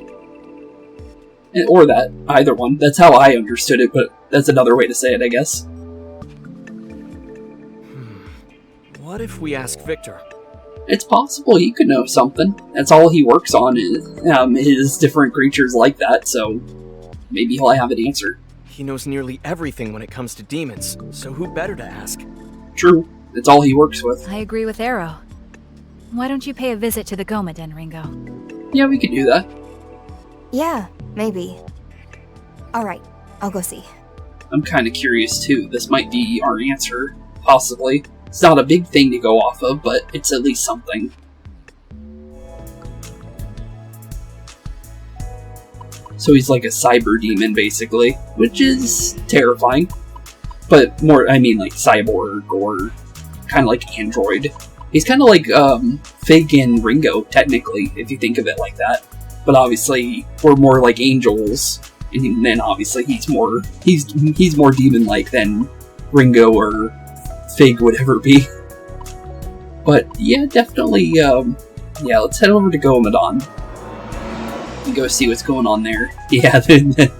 Or that, either one. That's how I understood it, but that's another way to say it, I guess. What if we ask Victor? It's possible he could know something. That's all he works on is different creatures like that, so maybe he'll have an answer. He knows nearly everything when it comes to demons, so who better to ask? True. That's all he works with. I agree with Arrow. Why don't you pay a visit to the Goma Den, Ringo? Yeah, we could do that. Yeah, maybe. Alright, I'll go see. I'm kind of curious too. This might be our answer, possibly. It's not a big thing to go off of, but it's at least something. So he's like a cyber demon, basically, which is terrifying. But more, I mean, like cyborg or kind of like android. He's kind of like Fig and Ringo, technically, if you think of it like that. But obviously, we're more like angels, and then obviously he's more demon-like than Ringo or Fig would ever be. But yeah, definitely, yeah, let's head over to Gomadon and go see what's going on there. Yeah, that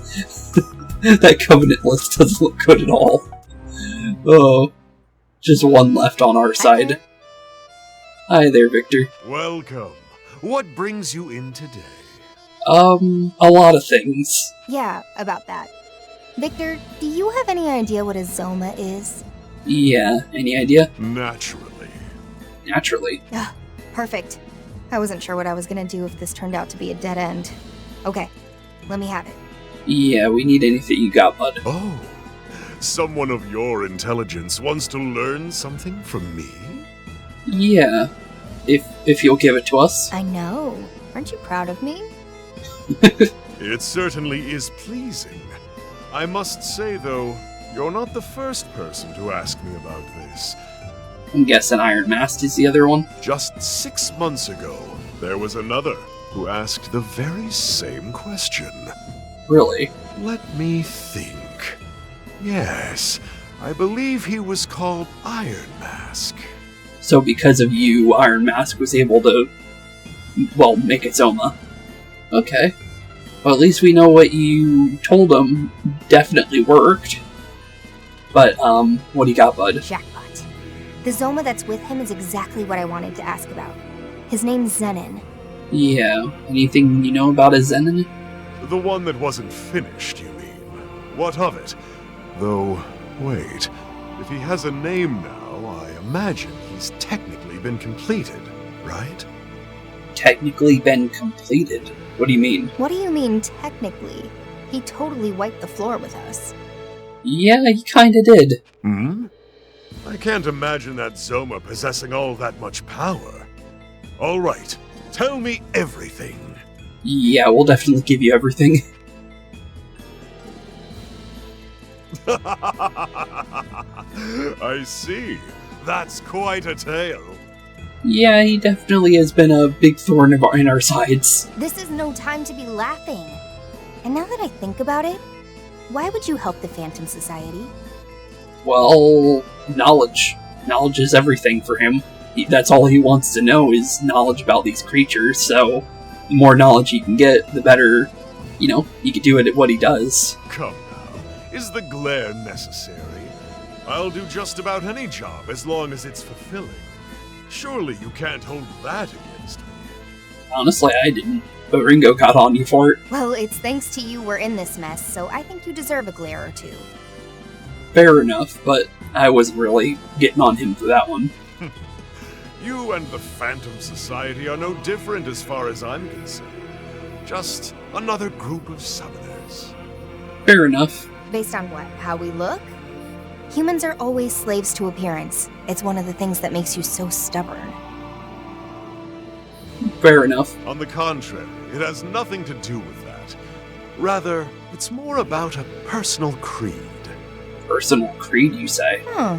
Covenant list doesn't look good at all. Oh, just one left on our side. Hi there, Victor. Welcome. What brings you in today? A lot of things. Yeah, about that. Victor, do you have any idea what a Zoma is? Yeah, any idea? Naturally. Naturally. Perfect. I wasn't sure what I was gonna do if this turned out to be a dead end. Okay, let me have it. Yeah, we need anything you got, bud. Oh, someone of your intelligence wants to learn something from me? Yeah, if you'll give it to us. I know. Aren't you proud of me? It certainly is pleasing. I must say, though, you're not the first person to ask me about this. I'm guessing Iron Mask is the other one. Just 6 months ago, there was another who asked the very same question. Really? Let me think. Yes, I believe he was called Iron Mask. So because of you, Iron Mask was able to, well, make it Zoma. Okay. Well, at least we know what you told him definitely worked. But, what do you got, bud? Jackpot. The Zoma that's with him is exactly what I wanted to ask about. His name's Zenon. Yeah, anything you know about a Zenon? The one that wasn't finished, you mean? What of it? Though, wait, if he has a name now, I imagine he's technically been completed, right? Technically been completed? What do you mean? What do you mean, technically? He totally wiped the floor with us. Yeah, he kinda did. Hmm? I can't imagine that Zoma possessing all that much power. All right, tell me everything. Yeah, we'll definitely give you everything. I see. That's quite a tale. Yeah, he definitely has been a big thorn in our sides. This is no time to be laughing. And now that I think about it, why would you help the Phantom Society? Well, knowledge. Knowledge is everything for him. That's all he wants to know is knowledge about these creatures, so the more knowledge he can get, the better, he can do it at what he does. Come now, is the glare necessary? I'll do just about any job as long as it's fulfilling. Surely you can't hold that against me. Honestly, I didn't, but Ringo got on you for it. Well, it's thanks to you we're in this mess, so I think you deserve a glare or two. Fair enough, but I wasn't really getting on him for that one. You and the Phantom Society are no different as far as I'm concerned. Just another group of summoners. Fair enough. Based on what? How we look? Humans are always slaves to appearance. It's one of the things that makes you so stubborn. Fair enough. On the contrary, it has nothing to do with that. Rather, it's more about a personal creed. Personal creed, you say? I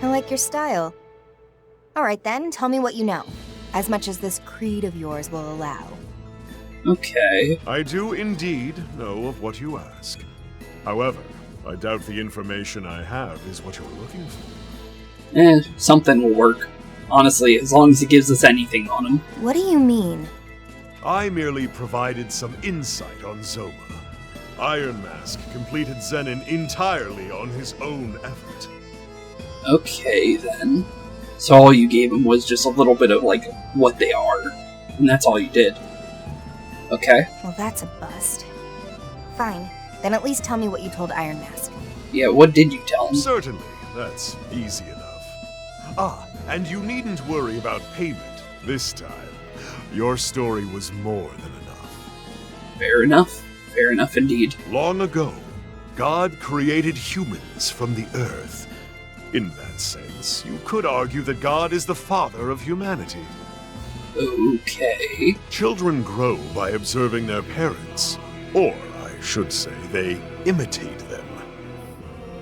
like your style. Alright then, tell me what you know. As much as this creed of yours will allow. Okay. I do indeed know of what you ask. However, I doubt the information I have is what you're looking for. Something will work. Honestly, as long as it gives us anything on him. What do you mean? I merely provided some insight on Zoma. Iron Mask completed Zenon entirely on his own effort. Okay, then. So all you gave him was just a little bit of, what they are. And that's all you did. Okay. Well, that's a bust. Fine. Then at least tell me what you told Iron Mask. Yeah, what did you tell him? Certainly. That's easy enough. And you needn't worry about payment this time. Your story was more than enough. Fair enough. Fair enough indeed. Long ago, God created humans from the earth. In that sense, you could argue that God is the father of humanity. Okay. Children grow by observing their parents. Or, I should say, they imitate them.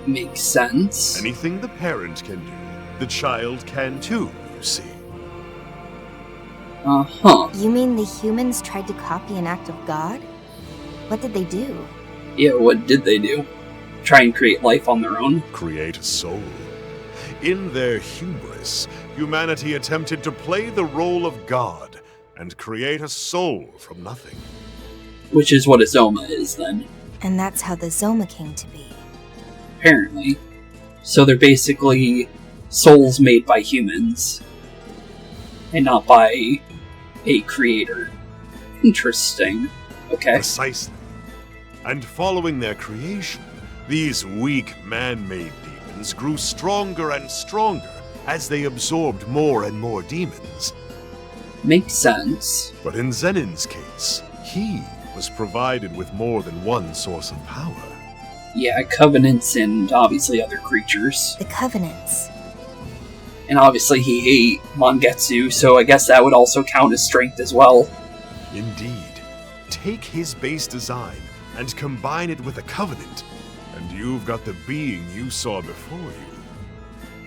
Makes sense. Anything the parent can do, the child can too, you see. Uh-huh. You mean the humans tried to copy an act of God? What did they do? Yeah, what did they do? Try and create life on their own? Create a soul. In their hubris, humanity attempted to play the role of God and create a soul from nothing. Which is what a Zoma is, then. And that's how the Zoma came to be. Apparently. So they're basically souls made by humans. And not by a creator. Interesting. Okay. Precisely. And following their creation, these weak man-made demons grew stronger and stronger as they absorbed more and more demons. Makes sense. But in Zenon's case, he was provided with more than one source of power. Yeah, Covenants and obviously other creatures. The Covenants. And obviously he ate Mangetsu, so I guess that would also count as strength as well. Indeed. Take his base design and combine it with a Covenant, and you've got the being you saw before you.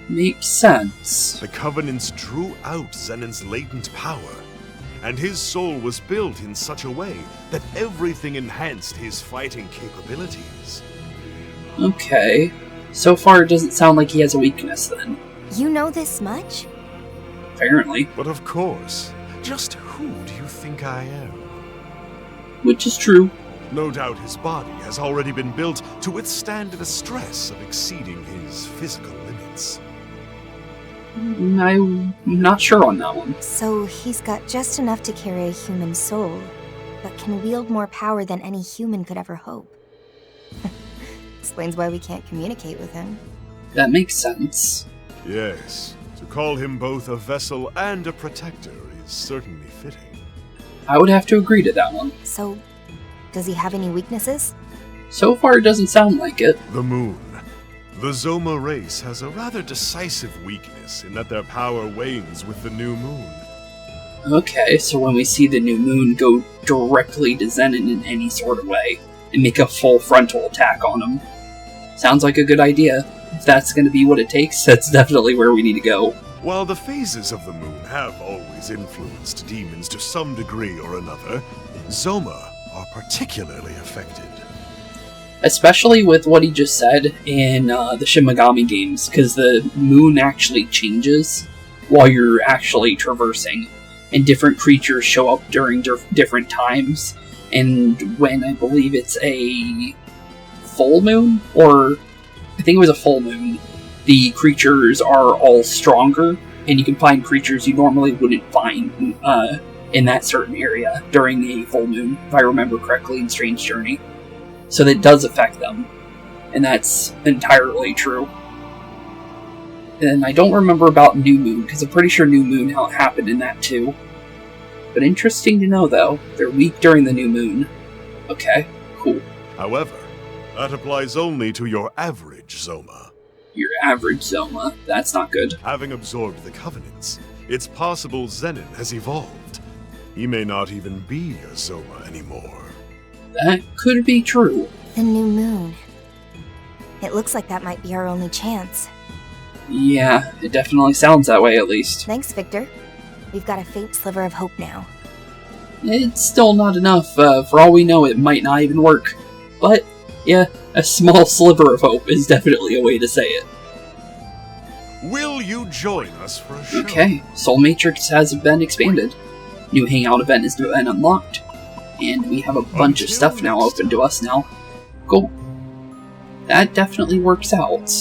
Makes sense. The Covenants drew out Zenon's latent power, and his soul was built in such a way that everything enhanced his fighting capabilities. Okay. So far, it doesn't sound like he has a weakness, then. You know this much? Apparently. But of course, just who do you think I am? Which is true. No doubt his body has already been built to withstand the stress of exceeding his physical limits. I'm not sure on that one. So he's got just enough to carry a human soul, but can wield more power than any human could ever hope. Explains why we can't communicate with him. That makes sense. Yes, to call him both a vessel and a protector is certainly fitting. I would have to agree to that one. So, does he have any weaknesses? So far, it doesn't sound like it. The moon. The Zoma race has a rather decisive weakness in that their power wanes with the new moon. Okay, so when we see the new moon, go directly to Zenon in any sort of way, and make a full frontal attack on him. Sounds like a good idea. If that's going to be what it takes, that's definitely where we need to go. While the phases of the moon have always influenced demons to some degree or another, Zoma are particularly affected. Especially with what he just said in the Shin Megami games, because the moon actually changes while you're actually traversing, and different creatures show up during different times, and when I believe it's a full moon, or I think it was a full moon, the creatures are all stronger, and you can find creatures you normally wouldn't find in that certain area during a full moon, if I remember correctly in Strange Journey. So that does affect them, and that's entirely true. And I don't remember about New Moon, because I'm pretty sure New Moon happened in that too. But interesting to know, though, they're weak during the New Moon. Okay, cool. However, that applies only to your average Zoma. Your average Zoma, that's not good. Having absorbed the Covenants, it's possible Zenon has evolved. He may not even be a Zoma anymore. That could be true. The new moon. It looks like that might be our only chance. Yeah, it definitely sounds that way at least. Thanks, Victor. We've got a faint sliver of hope now. It's still not enough. For all we know, it might not even work. But, yeah, a small sliver of hope is definitely a way to say it. Will you join us for a show? Okay, Soul Matrix has been expanded. New Hangout event has been unlocked. And we have a bunch of stuff now open to us now. Cool. That definitely works out.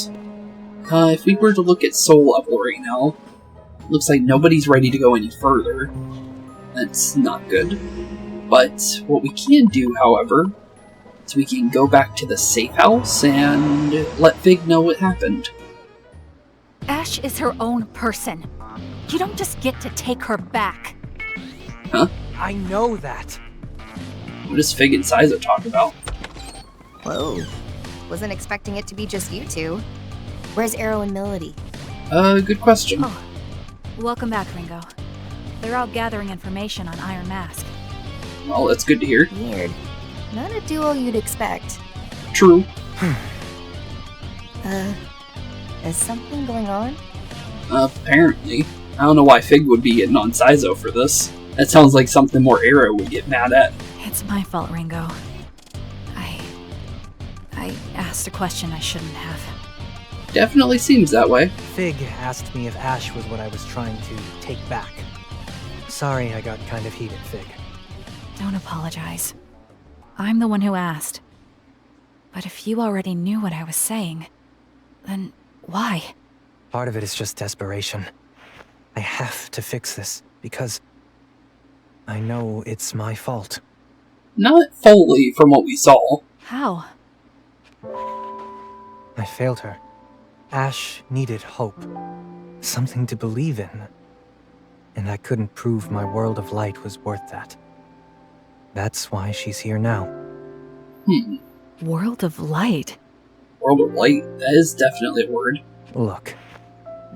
If we were to look at soul level right now, looks like nobody's ready to go any further. That's not good. But what we can do, however, is we can go back to the safe house and let Fig know what happened. Ash is her own person. You don't just get to take her back. Huh? I know that. What does Fig and Sizo talk about? Whoa. Wasn't expecting it to be just you two. Where's Arrow and Melody? Good question. Oh. Welcome back, Ringo. They're out gathering information on Iron Mask. Well, that's good to hear. Weird. Not a duo you'd expect. True. Is something going on? Apparently. I don't know why Fig would be getting on Sizo for this. That sounds like something more Arrow would get mad at. It's my fault, Ringo. I asked a question I shouldn't have. Definitely seems that way. Fig asked me if Ash was what I was trying to take back. Sorry I got kind of heated, Fig. Don't apologize. I'm the one who asked. But if you already knew what I was saying, then why? Part of it is just desperation. I have to fix this, because I know it's my fault. Not fully from what we saw. How? I failed her. Ash needed hope. Something to believe in. And I couldn't prove my world of light was worth that. That's why she's here now. World of light? World of light? That is definitely a word. Look,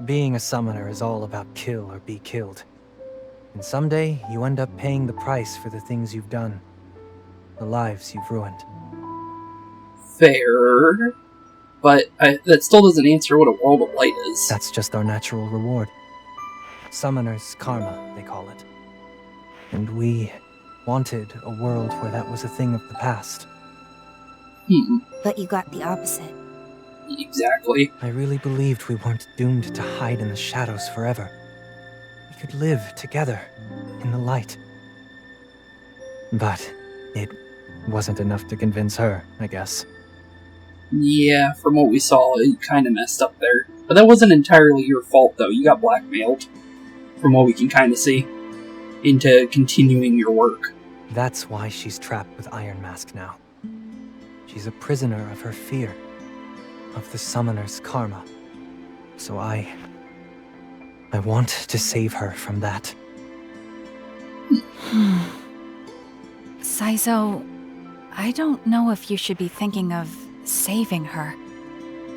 being a summoner is all about kill or be killed. And someday, you end up paying the price for the things you've done. The lives you've ruined. Fair. But that still doesn't answer what a world of light is. That's just our natural reward. Summoner's karma, they call it. And we wanted a world where that was a thing of the past. But you got the opposite. Exactly. I really believed we weren't doomed to hide in the shadows forever. We could live together in the light. But it wasn't enough to convince her, I guess. Yeah, from what we saw, you kind of messed up there. But that wasn't entirely your fault, though. You got blackmailed, from what we can kind of see, into continuing your work. That's why she's trapped with Iron Mask now. She's a prisoner of her fear, of the summoner's karma. So I want to save her from that. Saizo, I don't know if you should be thinking of saving her.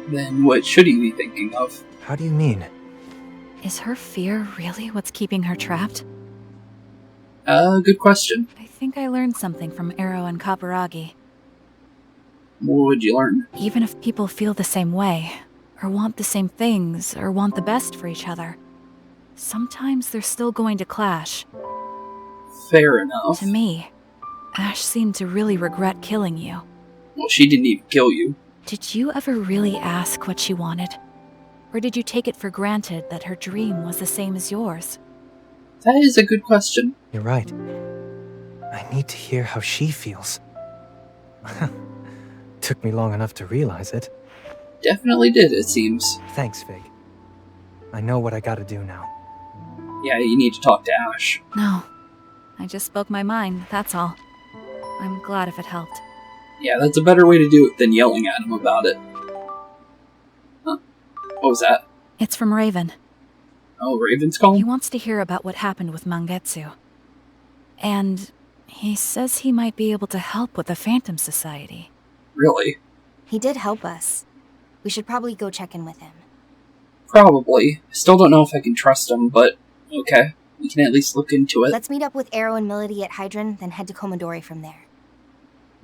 Then what should he be thinking of? How do you mean? Is her fear really what's keeping her trapped? Good question. I think I learned something from Arrow and Kaburagi. What would you learn? Even if people feel the same way, or want the same things, or want the best for each other, sometimes they're still going to clash. Fair enough. To me, Ash seemed to really regret killing you. Well, she didn't even kill you. Did you ever really ask what she wanted? Or did you take it for granted that her dream was the same as yours? That is a good question. You're right. I need to hear how she feels. Took me long enough to realize it. Definitely did, it seems. Thanks, Fig. I know what I gotta do now. Yeah, you need to talk to Ash. No. I just spoke my mind, that's all. I'm glad if it helped. Yeah, that's a better way to do it than yelling at him about it. Huh. What was that? It's from Raven. Oh, Raven's calling? He wants to hear about what happened with Mangetsu. And he says he might be able to help with the Phantom Society. Really? He did help us. We should probably go check in with him. Probably. Still don't know if I can trust him, but okay. We can at least look into it. Let's meet up with Arrow and Melody at Hydron, then head to Komodori from there.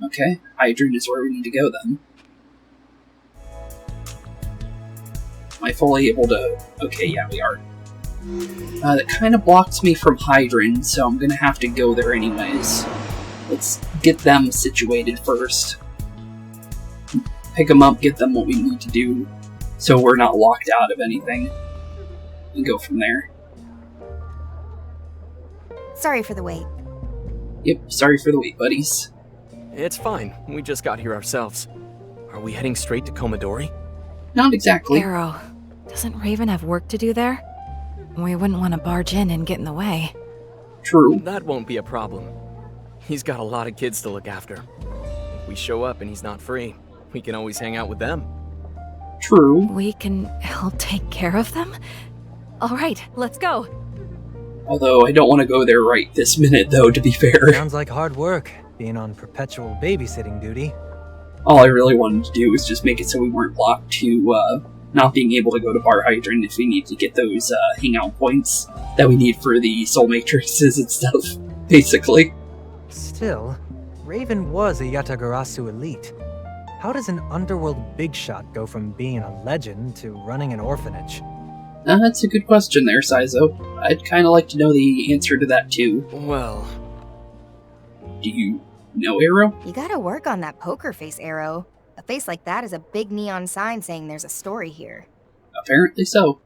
Okay, Hydron is where we need to go then. Am I fully able to... Okay, yeah, we are. That kind of blocks me from Hydron, so I'm gonna have to go there anyways. Let's get them situated first. Pick them up, get them what we need to do, so we're not locked out of anything. And go from there. Sorry for the wait. Yep, sorry for the wait, buddies. It's fine. We just got here ourselves. Are we heading straight to Komodori? Not exactly. Arrow, doesn't Raven have work to do there? We wouldn't want to barge in and get in the way. True. That won't be a problem. He's got a lot of kids to look after. If we show up and he's not free, we can always hang out with them. True. We can help take care of them? Alright, let's go. Although, I don't want to go there right this minute, though, to be fair. Sounds like hard work, being on perpetual babysitting duty. All I really wanted to do was just make it so we weren't blocked to, not being able to go to Bar Hydrant if we need to get those, hangout points that we need for the soul matrices and stuff, basically. Still, Raven was a Yatagarasu elite. How does an underworld big shot go from being a legend to running an orphanage? That's a good question there, Saizo. I'd kind of like to know the answer to that, too. Well... Do you know Arrow? You gotta work on that poker face, Arrow. A face like that is a big neon sign saying there's a story here. Apparently so.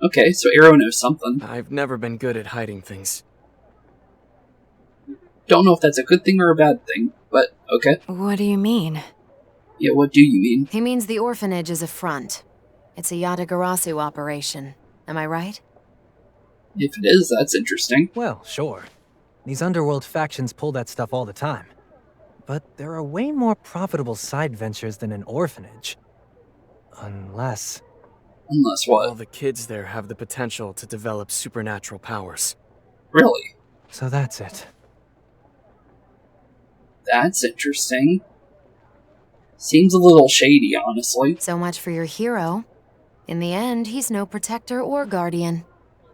Okay, so Arrow knows something. I've never been good at hiding things. Don't know if that's a good thing or a bad thing, but okay. What do you mean? Yeah, what do you mean? He means the orphanage is a front. It's a Yatagarasu operation. Am I right? If it is, that's interesting. Well, sure. These underworld factions pull that stuff all the time. But there are way more profitable side ventures than an orphanage. Unless... Unless what? All the kids there have the potential to develop supernatural powers. Really? So that's it. That's interesting. Seems a little shady, honestly. So much for your hero. In the end, he's no protector or guardian.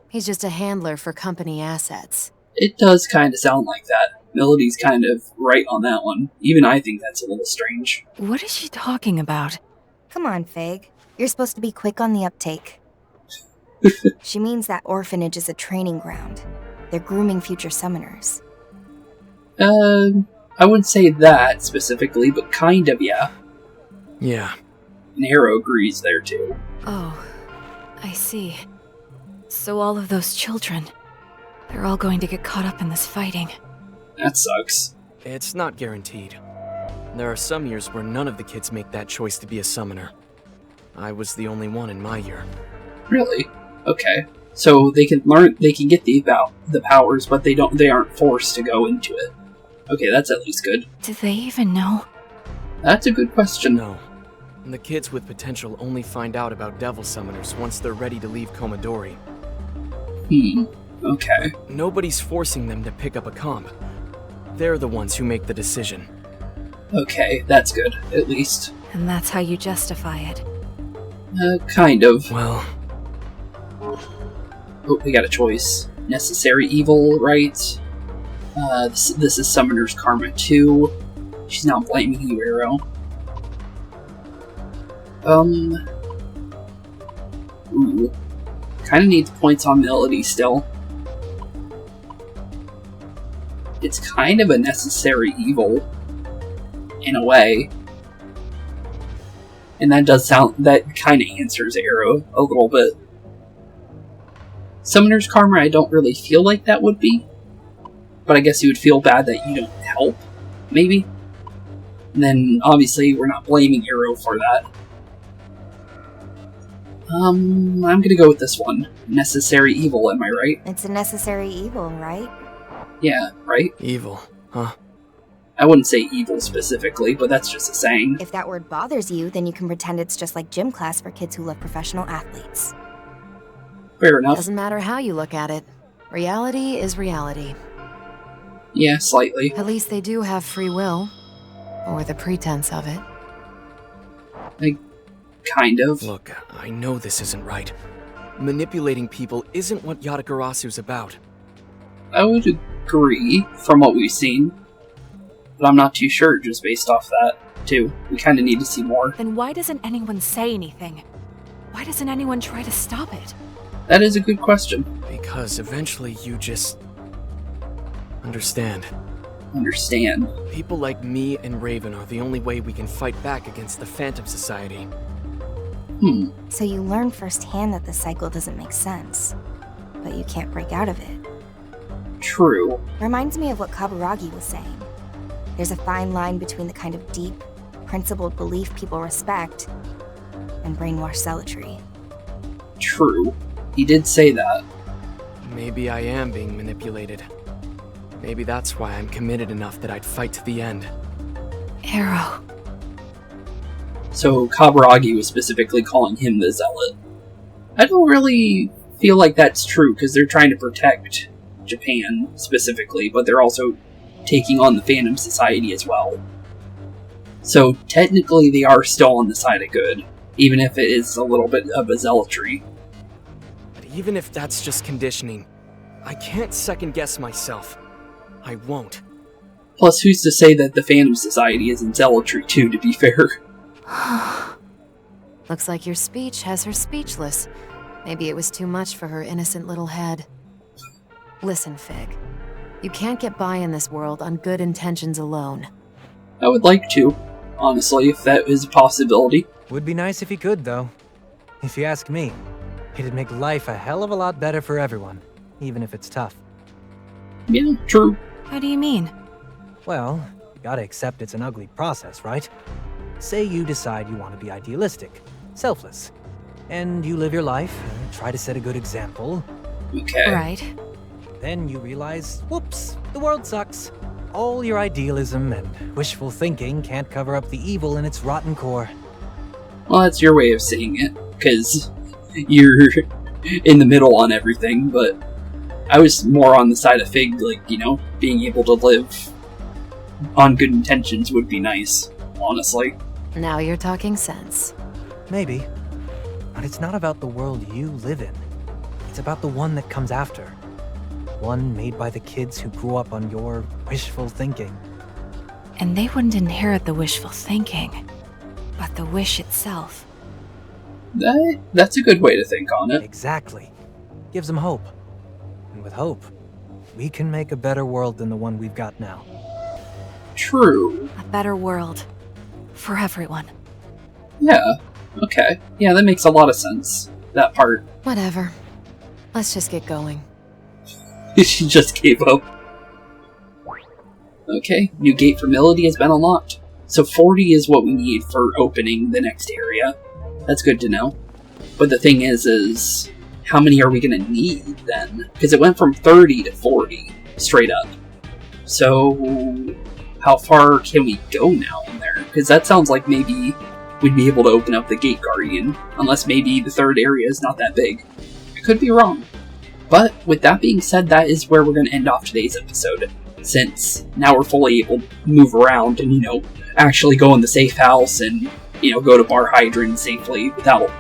He's just a handler for company assets. It does kind of sound like that. Melody's kind of right on that one. Even I think that's a little strange. What is she talking about? Come on, Fig. You're supposed to be quick on the uptake. She means that orphanage is a training ground. They're grooming future summoners. I wouldn't say that specifically, but kind of, yeah. Yeah. And Arrow agrees there, too. Oh, I see. So all of those children, they're all going to get caught up in this fighting. That sucks. It's not guaranteed. There are some years where none of the kids make that choice to be a summoner. I was the only one in my year. Really? Okay. So they can get the powers, but they aren't forced to go into it. Okay, that's at least good. Do they even know? That's a good question. No. And the kids with potential only find out about devil summoners once they're ready to leave Komodori. Okay. Nobody's forcing them to pick up a comp. They're the ones who make the decision. Okay, that's good, at least. And that's how you justify it? Kind of. Well... Oh, we got a choice. Necessary evil, right? This is Summoner's Karma 2. She's not blaming you, Arrow. Ooh. Kinda needs points on Melody still. It's kind of a necessary evil. In a way. And that kinda answers Arrow a little bit. Summoner's Karma, I don't really feel like that would be. But I guess you would feel bad that you don't help, maybe? And then, obviously, we're not blaming Arrow for that. I'm gonna go with this one. Necessary evil, am I right? It's a necessary evil, right? Yeah, right? Evil, huh? I wouldn't say evil specifically, but that's just a saying. If that word bothers you, then you can pretend it's just like gym class for kids who love professional athletes. Fair enough. Doesn't matter how you look at it. Reality is reality. Yeah, slightly. At least they do have free will. Or the pretense of it. Kind of. Look, I know this isn't right. Manipulating people isn't what Yatakarasu's about. I would agree, from what we've seen. But I'm not too sure, just based off that, too. We kinda need to see more. Then why doesn't anyone say anything? Why doesn't anyone try to stop it? That is a good question. Because eventually you just... understand. Understand. People like me and Raven are the only way we can fight back against the Phantom Society. So you learn firsthand that the cycle doesn't make sense. But you can't break out of it. True. Reminds me of what Kaburagi was saying. There's a fine line between the kind of deep, principled belief people respect and brainwashed zealotry. True. He did say that. Maybe I am being manipulated. Maybe that's why I'm committed enough that I'd fight to the end. Arrow. So Kaburagi was specifically calling him the Zealot. I don't really feel like that's true, because they're trying to protect Japan, specifically, but they're also taking on the Phantom Society as well. So technically they are still on the side of good, even if it is a little bit of a zealotry. But even if that's just conditioning, I can't second-guess myself. I won't. Plus, who's to say that the Phantom Society isn't zealotry too, to be fair? Looks like your speech has her speechless. Maybe it was too much for her innocent little head. Listen, Fig. You can't get by in this world on good intentions alone. I would like to, honestly, if that is a possibility. Would be nice if he could, though. If you ask me, it'd make life a hell of a lot better for everyone, even if it's tough. Yeah, true. How do you mean? Well, you gotta accept it's an ugly process, right? Say you decide you want to be idealistic, selfless, and you live your life and try to set a good example. Okay. Right. Then you realize, whoops, the world sucks. All your idealism and wishful thinking can't cover up the evil in its rotten core. Well, that's your way of seeing it, because you're in the middle on everything, but I was more on the side of Fig, like, you know, being able to live on good intentions would be nice, honestly. Now you're talking sense. Maybe. But it's not about the world you live in. It's about the one that comes after. One made by the kids who grew up on your wishful thinking. And they wouldn't inherit the wishful thinking, but the wish itself. That's a good way to think on it. Exactly. Gives them hope. And with hope, we can make a better world than the one we've got now. True. A better world. For everyone. Yeah, okay. Yeah, that makes a lot of sense. That part. Whatever. Let's just get going. She just gave up. Okay, new gate for Melody has been unlocked. So 40 is what we need for opening the next area. That's good to know. But the thing is how many are we going to need then? Because it went from 30 to 40, straight up. So how far can we go now in there? Because that sounds like maybe we'd be able to open up the Gate Guardian. Unless maybe the third area is not that big. I could be wrong. But with that being said, that is where we're going to end off today's episode. Since now we're fully able to move around and, actually go in the safe house and, go to Bar Hydrant safely without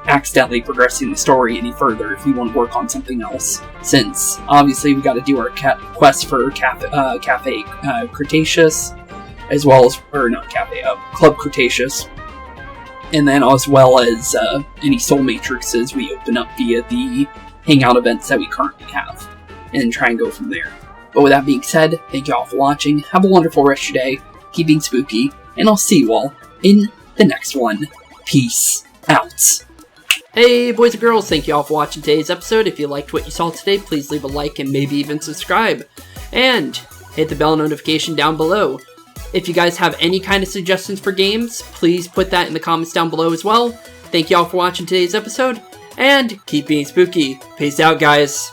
accidentally progressing the story any further if we want to work on something else. Since, obviously, we got to do our quest for Cafe Cretaceous, as well as, Club Cretaceous. And then as well as any soul matrices we open up via the hangout events that we currently have. And try and go from there. But with that being said, thank you all for watching, have a wonderful rest of your day, keep being spooky, and I'll see you all in the next one. Peace out. Hey boys and girls, thank you all for watching today's episode. If you liked what you saw today, please leave a like and maybe even subscribe. And hit the bell notification down below. If you guys have any kind of suggestions for games, please put that in the comments down below as well. Thank you all for watching today's episode, and keep being spooky. Peace out, guys.